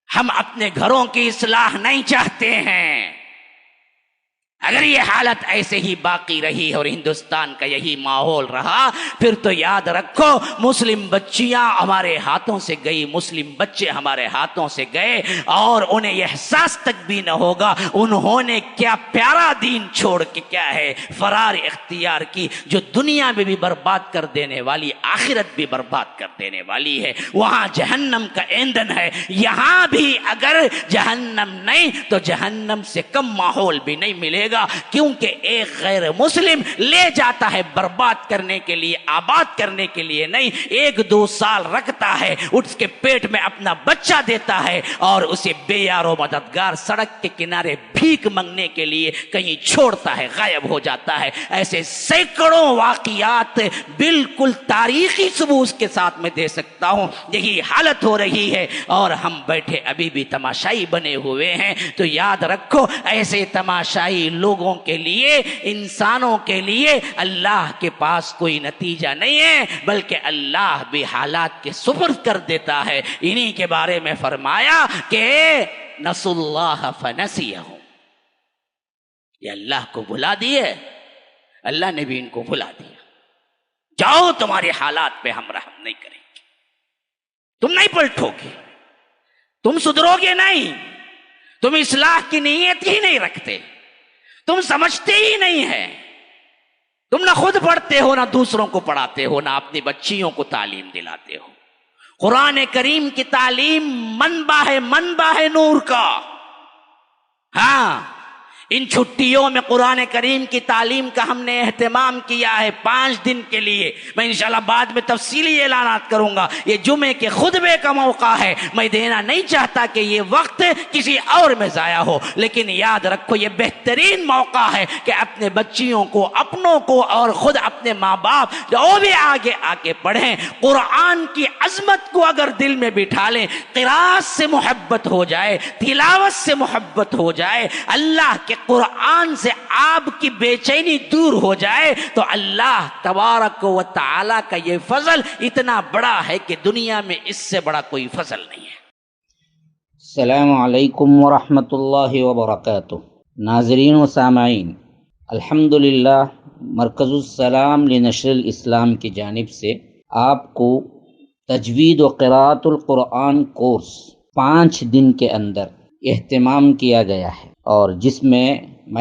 ہم اپنے گھروں کی اصلاح نہیں چاہتے ہیں۔ اگر یہ حالت ایسے ہی باقی رہی اور ہندوستان کا یہی ماحول رہا، پھر تو یاد رکھو مسلم بچیاں ہمارے ہاتھوں سے گئی، مسلم بچے ہمارے ہاتھوں سے گئے، اور انہیں یہ احساس تک بھی نہ ہوگا انہوں نے کیا پیارا دین چھوڑ کے کیا ہے فرار اختیار کی، جو دنیا میں بھی برباد کر دینے والی، آخرت بھی برباد کر دینے والی ہے۔ وہاں جہنم کا ایندھن ہے، یہاں بھی اگر جہنم نہیں تو جہنم سے کم ماحول بھی نہیں ملے گا، کیونکہ ایک غیر مسلم لے جاتا ہے برباد کرنے کے لیے، آباد کرنے کے لیے نہیں، 1-2 سال رکھتا ہے، اس کے پیٹ میں اپنا بچہ دیتا ہے اور اسے بے یار و مددگار سڑک کے کنارے بھیک مانگنے کے لیے کہیں چھوڑتا ہے، غائب ہو جاتا ہے۔ ایسے سینکڑوں واقعات بالکل تاریخی ثبوت کے ساتھ میں دے سکتا ہوں۔ یہی حالت ہو رہی ہے اور ہم بیٹھے ابھی بھی تماشائی بنے ہوئے ہیں۔ تو یاد رکھو ایسے تماشائی لوگوں کے لیے، انسانوں کے لیے اللہ کے پاس کوئی نتیجہ نہیں ہے، بلکہ اللہ بھی حالات کے سپرد کر دیتا ہے۔ انہی کے بارے میں فرمایا کہ نسوا اللہ فنسیہم، یہ اللہ کو بھلا دیے، اللہ نے بھی ان کو بھلا دیا۔ جاؤ تمہارے حالات پہ ہم رحم نہیں کریں گے، تم نہیں پلٹو گے، تم سدھرو گے نہیں، تم اصلاح کی نیت ہی نہیں رکھتے، تم سمجھتے ہی نہیں ہے، تم نہ خود پڑھتے ہو نہ دوسروں کو پڑھاتے ہو، نہ اپنی بچیوں کو تعلیم دلاتے ہو۔ قرآن کریم کی تعلیم منبع ہے نور کا۔ ہاں، ان چھٹیوں میں قرآن کریم کی تعلیم کا ہم نے اہتمام کیا ہے 5 دن کے لیے۔ میں انشاءاللہ بعد میں تفصیلی اعلانات کروں گا، یہ جمعے کے خطبے کا موقع ہے، میں دینا نہیں چاہتا کہ یہ وقت کسی اور میں ضائع ہو، لیکن یاد رکھو یہ بہترین موقع ہے کہ اپنے بچیوں کو، اپنوں کو اور خود اپنے ماں باپ جو بھی آگے آ کے پڑھیں، قرآن کی عظمت کو اگر دل میں بٹھا لیں، قراءت سے محبت ہو جائے، تلاوت سے محبت ہو جائے، اللہ کے قرآن سے آپ کی بے چینی دور ہو جائے، تو اللہ تبارک و تعالی کا یہ فضل اتنا بڑا ہے کہ دنیا میں اس سے بڑا کوئی فضل نہیں ہے۔
السلام علیکم ورحمۃ اللہ وبرکاتہ۔ ناظرین و سامعین، الحمدللہ مرکز السلام لنشر الاسلام کی جانب سے آپ کو تجوید و قراءت القرآن کورس 5 دن کے اندر اہتمام کیا گیا ہے، اور جس میں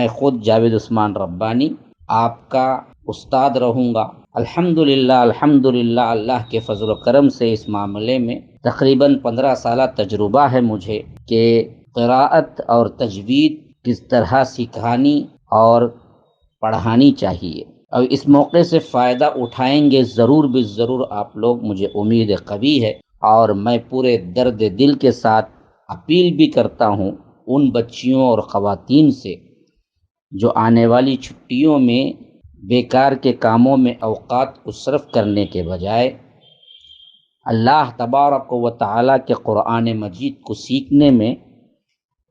خود جاوید عثمان ربانی آپ کا استاد رہوں گا۔ الحمدللہ اللہ کے فضل و کرم سے اس معاملے میں تقریباً 15 سالہ تجربہ ہے مجھے کہ قراءت اور تجوید کس طرح سکھانی اور پڑھانی چاہیے۔ اور اس موقع سے فائدہ اٹھائیں گے ضرور بھی ضرور آپ لوگ، مجھے امید قوی ہے۔ اور میں پورے درد دل کے ساتھ اپیل بھی کرتا ہوں ان بچیوں اور خواتین سے جو آنے والی چھٹیوں میں بیکار کے کاموں میں اوقات کو صرف کرنے کے بجائے اللہ تبارک و تعالیٰ کے قرآن مجید کو سیکھنے میں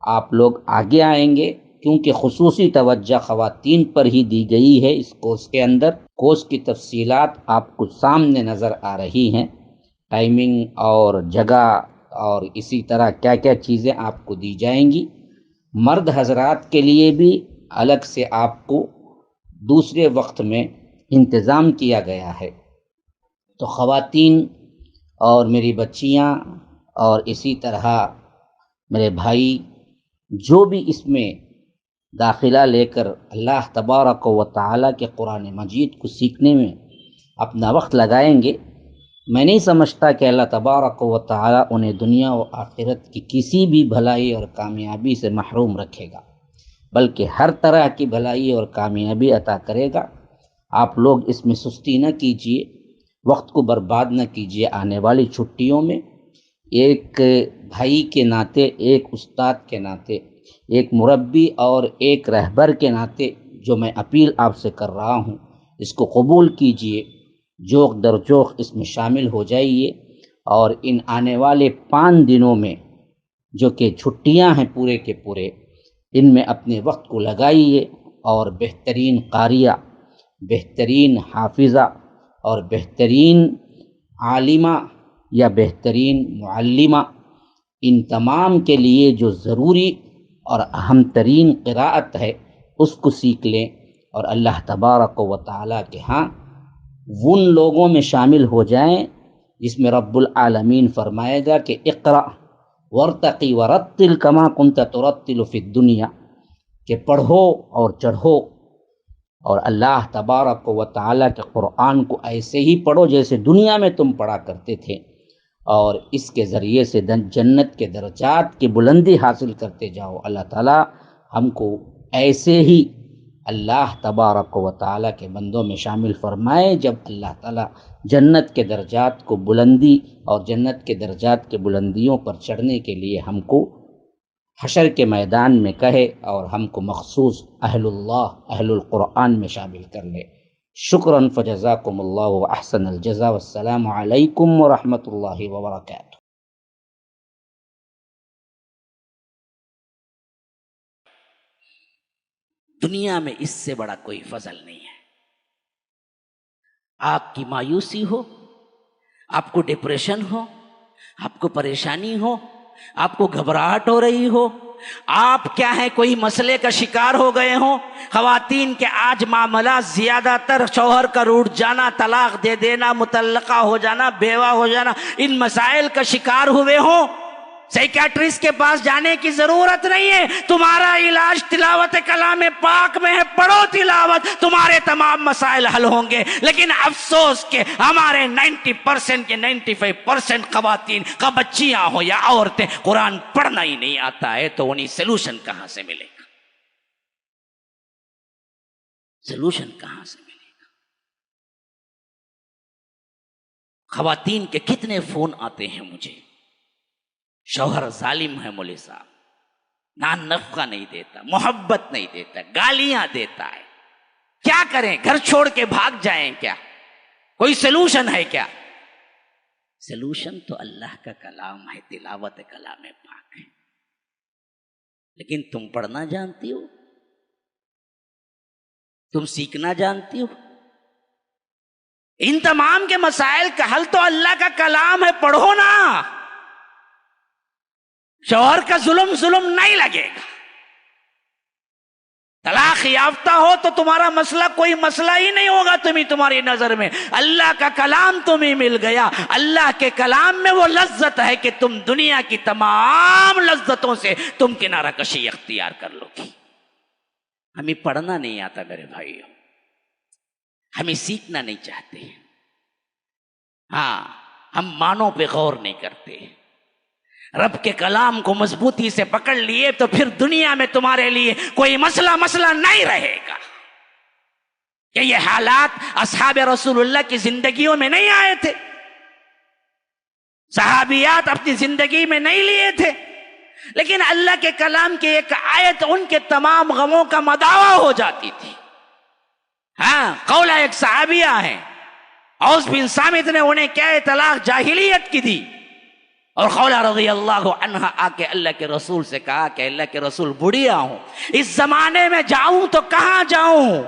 آپ لوگ آگے آئیں گے، کیونکہ خصوصی توجہ خواتین پر ہی دی گئی ہے اس کورس کے اندر۔ کورس کی تفصیلات آپ کو سامنے نظر آ رہی ہیں، ٹائمنگ اور جگہ اور اسی طرح کیا کیا چیزیں آپ کو دی جائیں گی۔ مرد حضرات کے لیے بھی الگ سے آپ کو دوسرے وقت میں انتظام کیا گیا ہے۔ تو خواتین اور میری بچیاں اور اسی طرح میرے بھائی جو بھی اس میں داخلہ لے کر اللہ تبارک و تعالیٰ کے قرآن مجید کو سیکھنے میں اپنا وقت لگائیں گے، میں نہیں سمجھتا کہ اللہ تبارک و تعالیٰ انہیں دنیا و آخرت کی کسی بھی بھلائی اور کامیابی سے محروم رکھے گا، بلکہ ہر طرح کی بھلائی اور کامیابی عطا کرے گا۔ آپ لوگ اس میں سستی نہ کیجیے، وقت کو برباد نہ کیجیے۔ آنے والی چھٹیوں میں ایک بھائی کے ناطے، ایک استاد کے ناطے، ایک مربی اور ایک رہبر کے ناطے جو میں اپیل آپ سے کر رہا ہوں، اس کو قبول کیجیے، جوق در جوق اس میں شامل ہو جائیے، اور ان آنے والے 5 دنوں میں جو کہ چھٹیاں ہیں پورے کے پورے، ان میں اپنے وقت کو لگائیے اور بہترین قاریہ، بہترین حافظہ اور بہترین عالمہ یا بہترین معلمہ، ان تمام کے لیے جو ضروری اور اہم ترین قراءت ہے اس کو سیکھ لیں، اور اللہ تبارک و تعالیٰ کے ہاں ان لوگوں میں شامل ہو جائیں جس میں رب العالمین فرمائے گا کہ اقرأ ورتقی ورتل کما کنت ترتل فی الدنیا، کہ پڑھو اور چڑھو، اور اللہ تبارک و تعالیٰ کے قرآن کو ایسے ہی پڑھو جیسے دنیا میں تم پڑھا کرتے تھے، اور اس کے ذریعے سے جنت کے درجات کی بلندی حاصل کرتے جاؤ۔ اللہ تعالیٰ ہم کو ایسے ہی اللہ تبارک و تعالیٰ کے بندوں میں شامل فرمائے، جب اللہ تعالیٰ جنت کے درجات کو بلندی اور جنت کے درجات کے بلندیوں پر چڑھنے کے لیے ہم کو حشر کے میدان میں کہے، اور ہم کو مخصوص اہل اللہ، اہل القرآن میں شامل کر لے۔ شکراً فجزاکم اللہ واحسن الجزا، والسلام علیکم ورحمۃ اللہ وبرکاتہ۔
دنیا میں اس سے بڑا کوئی فضل نہیں ہے۔ آپ کی مایوسی ہو، آپ کو ڈپریشن ہو، آپ کو پریشانی ہو، آپ کو گھبراہٹ ہو رہی ہو، آپ کیا ہے کوئی مسئلے کا شکار ہو گئے ہوں۔ خواتین کے آج معاملات زیادہ تر شوہر کا روٹھ جانا، طلاق دے دینا، مطلقہ ہو جانا، بیوہ ہو جانا، ان مسائل کا شکار ہوئے ہوں، سائیکیٹرسٹ کے پاس جانے کی ضرورت نہیں ہے۔ تمہارا علاج تلاوت کلام پاک میں ہے، پڑھو تلاوت، تمہارے تمام مسائل حل ہوں گے۔ لیکن افسوس کہ ہمارے 90% کے 95% خواتین کا بچیاں ہوں یا عورتیں قرآن پڑھنا ہی نہیں آتا ہے، تو انہیں سلوشن کہاں سے ملے گا؟ سلوشن کہاں سے ملے گا؟ خواتین کے کتنے فون آتے ہیں مجھے، شوہر ظالم ہے مولوی صاحب، نان نفقہ نہیں دیتا، محبت نہیں دیتا، گالیاں دیتا ہے، کیا کریں؟ گھر چھوڑ کے بھاگ جائیں کیا؟ کوئی سلوشن ہے کیا؟ سلوشن تو اللہ کا کلام ہے، تلاوت کلام پاک ہے۔ لیکن تم پڑھنا جانتی ہو؟ تم سیکھنا جانتی ہو؟ ان تمام کے مسائل کا حل تو اللہ کا کلام ہے، پڑھو نا۔ شوہر کا ظلم نہیں لگے گا۔ طلاق یافتہ ہو تو تمہارا مسئلہ کوئی مسئلہ ہی نہیں ہوگا تمہاری نظر میں۔ اللہ کا کلام تمہیں مل گیا، اللہ کے کلام میں وہ لذت ہے کہ تم دنیا کی تمام لذتوں سے تم کنارہ کشی اختیار کر لو گی۔ ہمیں پڑھنا نہیں آتا میرے بھائیوں، ہمیں سیکھنا نہیں چاہتے، ہاں ہم معنوں پہ غور نہیں کرتے۔ رب کے کلام کو مضبوطی سے پکڑ لیے تو پھر دنیا میں تمہارے لیے کوئی مسئلہ نہیں رہے گا کہ یہ حالات اصحاب رسول اللہ کی زندگیوں میں نہیں آئے تھے، صحابیات اپنی زندگی میں نہیں لیے تھے، لیکن اللہ کے کلام کی ایک آیت ان کے تمام غموں کا مداوا ہو جاتی تھی۔ ہاں، قولہ ایک صحابیہ ہیں، اوس بن صامت نے انہیں کیا طلاق جاہلیت کی دی، اور خولہ رضی اللہ عنہ آ کے اللہ کے رسول سے کہا کہ اللہ کے رسول بڑھیا ہوں، اس زمانے میں جاؤں تو کہاں جاؤں،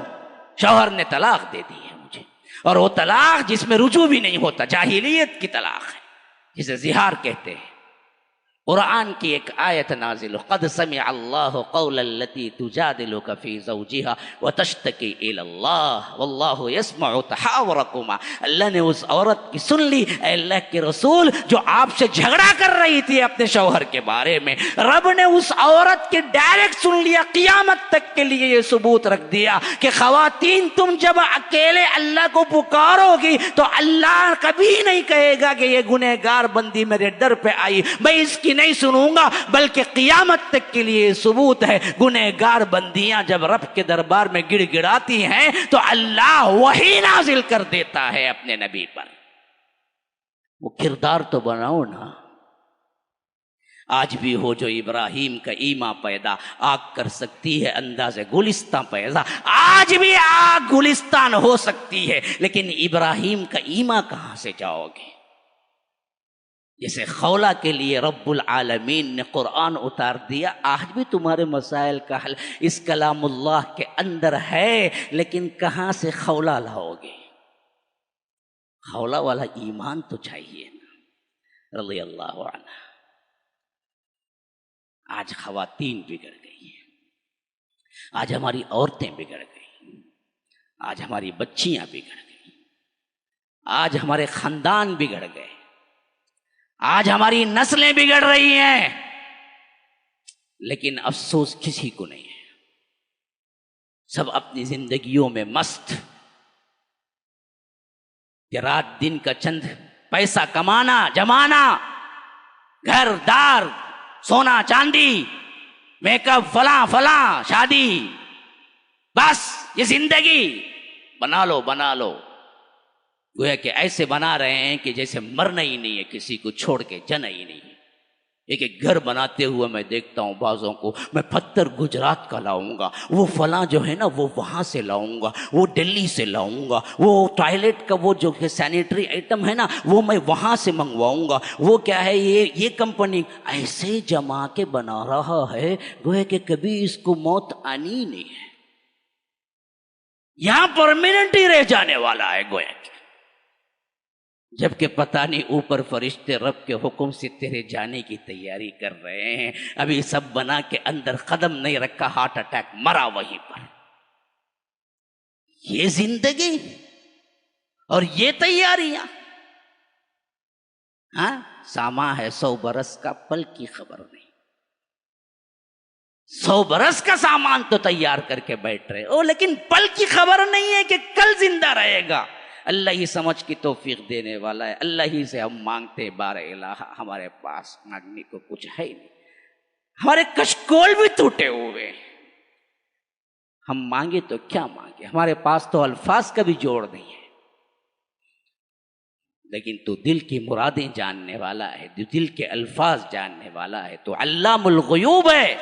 شوہر نے طلاق دے دی ہے مجھے، اور وہ طلاق جس میں رجوع بھی نہیں ہوتا، جاہلیت کی طلاق ہے جسے زہار کہتے ہیں۔ قرآن کی ایک آیت نازل، قد سمع اللہ قول التي تجادلك في زوجها وتشتكي الى اللہ واللہ يسمع تحاوركما، اللہ نے اس عورت کی سن لی، اے اللہ کے رسول، جو آپ سے جھگڑا کر رہی تھی اپنے شوہر کے بارے میں، رب نے اس عورت کے ڈائریکٹ سن لیا۔ قیامت تک کے لیے یہ ثبوت رکھ دیا کہ خواتین تم جب اکیلے اللہ کو پکارو گی تو اللہ کبھی نہیں کہے گا کہ یہ گنہگار بندی میرے در پہ آئی، میں اس کی نہیں سنوں گا، بلکہ قیامت تک کے لیے ثبوت ہے گنہگار بندیاں جب رب کے دربار میں گڑ گڑاتی ہیں تو اللہ وحی نازل کر دیتا ہے اپنے نبی پر۔ وہ کردار تو بناؤ نا۔ آج بھی ہو جو ابراہیم کا ایما پیدا، آگ کر سکتی ہے انداز گلستان پیدا، آج بھی آگ گلستان ہو سکتی ہے، لیکن ابراہیم کا ایما کہاں سے جاؤ گے؟ جیسے خولہ کے لیے رب العالمین نے قرآن اتار دیا، آج بھی تمہارے مسائل کا حل اس کلام اللہ کے اندر ہے، لیکن کہاں سے خولہ لاؤ گے؟ خولہ والا ایمان تو چاہیے نا، رضی اللہ عنہ۔ آج خواتین بگڑ گئی ہیں، آج ہماری عورتیں بگڑ گئی، آج ہماری بچیاں بگڑ گئی، آج ہمارے خاندان بگڑ گئے، آج ہماری نسلیں بگڑ رہی ہیں، لیکن افسوس کسی کو نہیں ہے۔ سب اپنی زندگیوں میں مست، کہ رات دن کا چند پیسہ کمانا، جمانا، گھر دار، سونا چاندی، میک اپ، فلاں فلاں، شادی، بس یہ زندگی بنا لو بنا لو۔ گویا کہ ایسے بنا رہے ہیں کہ جیسے مرنا ہی نہیں ہے، کسی کو چھوڑ کے جنا ہی نہیں ہے۔ ایک گھر بناتے ہوئے میں دیکھتا ہوں بعضوں کو، میں پتھر گجرات کا لاؤں گا، وہ فلاں جو ہے نا وہ وہاں سے لاؤں گا، وہ دلی سے لاؤں گا، وہ ٹوائلٹ کا وہ جو سینیٹری آئٹم ہے نا وہ میں وہاں سے منگواؤں گا، وہ کیا ہے یہ کمپنی، ایسے جما کے بنا رہا ہے گویا کہ کبھی اس کو موت آنی ہی نہیں ہے، یہاں پرماننٹ ہی رہ جانے والا ہے گویا کہ، جبکہ پتہ نہیں اوپر فرشتے رب کے حکم سے تیرے جانے کی تیاری کر رہے ہیں، ابھی سب بنا کے اندر قدم نہیں رکھا، ہارٹ اٹیک مرا وہیں پر۔ یہ زندگی اور یہ تیاریاں، ہاں ساما ہے 100 برس کا، پل کی خبر نہیں۔ 100 برس کا سامان تو تیار کر کے بیٹھ رہے او، لیکن پل کی خبر نہیں ہے کہ کل زندہ رہے گا۔ اللہ ہی سمجھ کی توفیق دینے والا ہے، اللہ ہی سے ہم مانگتے بار الہ، ہمارے پاس مانگنے کو کچھ ہے ہی نہیں، ہمارے کشکول بھی ٹوٹے ہوئے، ہم مانگے تو کیا مانگے، ہمارے پاس تو الفاظ کا بھی جوڑ نہیں ہے، لیکن تو دل کی مرادیں جاننے والا ہے، تو دل کے الفاظ جاننے والا ہے، تو علام الغیوب ہے،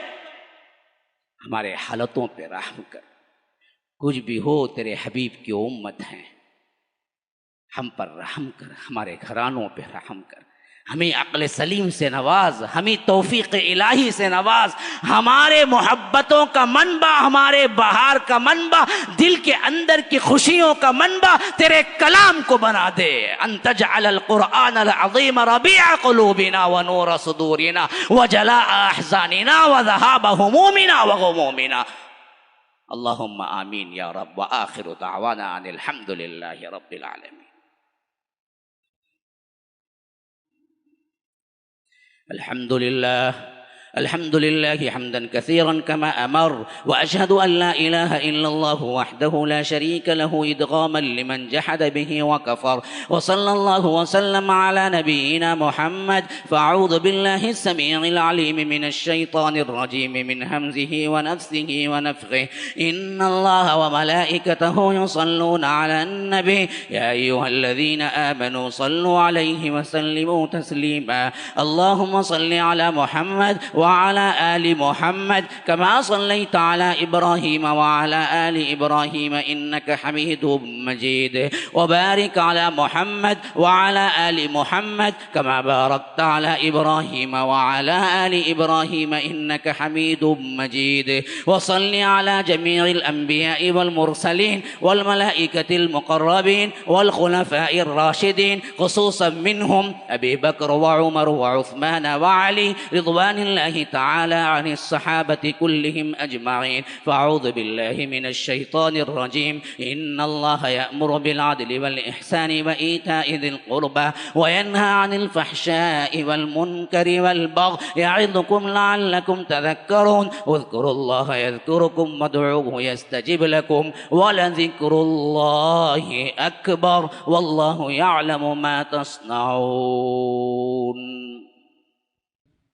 ہمارے حالتوں پہ رحم کر، کچھ بھی ہو تیرے حبیب کی امت ہیں، ہم پر رحم کر، ہمارے گھرانوں پہ رحم کر، ہمیں عقل سلیم سے نواز، ہمیں توفیق الہی سے نواز، ہمارے محبتوں کا منبع، ہمارے بہار کا منبع، دل کے اندر کی خوشیوں کا منبع تیرے کلام کو بنا دے۔ ان تجعل القرآن العظیم ربیع قلوبنا ونور صدورنا وجلاء احزاننا وذهاب همومنا وغمومنا، اللہم آمین یا رب، وآخر دعوانا ان الحمد للہ رب العالمین۔ الحمد للہ الحمد لله حمدا كثيرا كما أمر، وأشهد أن لا إله إلا الله وحده لا شريك له إدغاما لمن جحد به وكفر، وصلى الله وسلم على نبينا محمد. فأعوذ بالله السميع العليم من الشيطان الرجيم من همزه ونفثه ونفخه. إن الله وملائكته يصلون على النبي يا أيها الذين آمنوا صلوا عليه وسلموا تسليما. اللهم صل على محمد وعلى آل محمد كما صليت على إبراهيم وعلى آل إبراهيم إنك حميد مجيد، وبارك على محمد وعلى آل محمد كما باركت على إبراهيم وعلى آل إبراهيم إنك حميد مجيد. وصل على جميع الأنبياء والمرسلين والملائكة المقربين والخلفاء الراشدين، خصوصا منهم أبي بكر وعمر وعثمان وعلي رضوان الله تعالى عن الصحابة كلهم أجمعين. فأعوذ بالله من الشيطان الرجيم. إن الله يأمر بالعدل والإحسان وإيتاء ذي القربى وينهى عن الفحشاء والمنكر والبغي يعظكم لعلكم تذكرون. اذكروا الله يذكركم وادعوه يستجب لكم ولذكر الله أكبر والله يعلم ما تصنعون.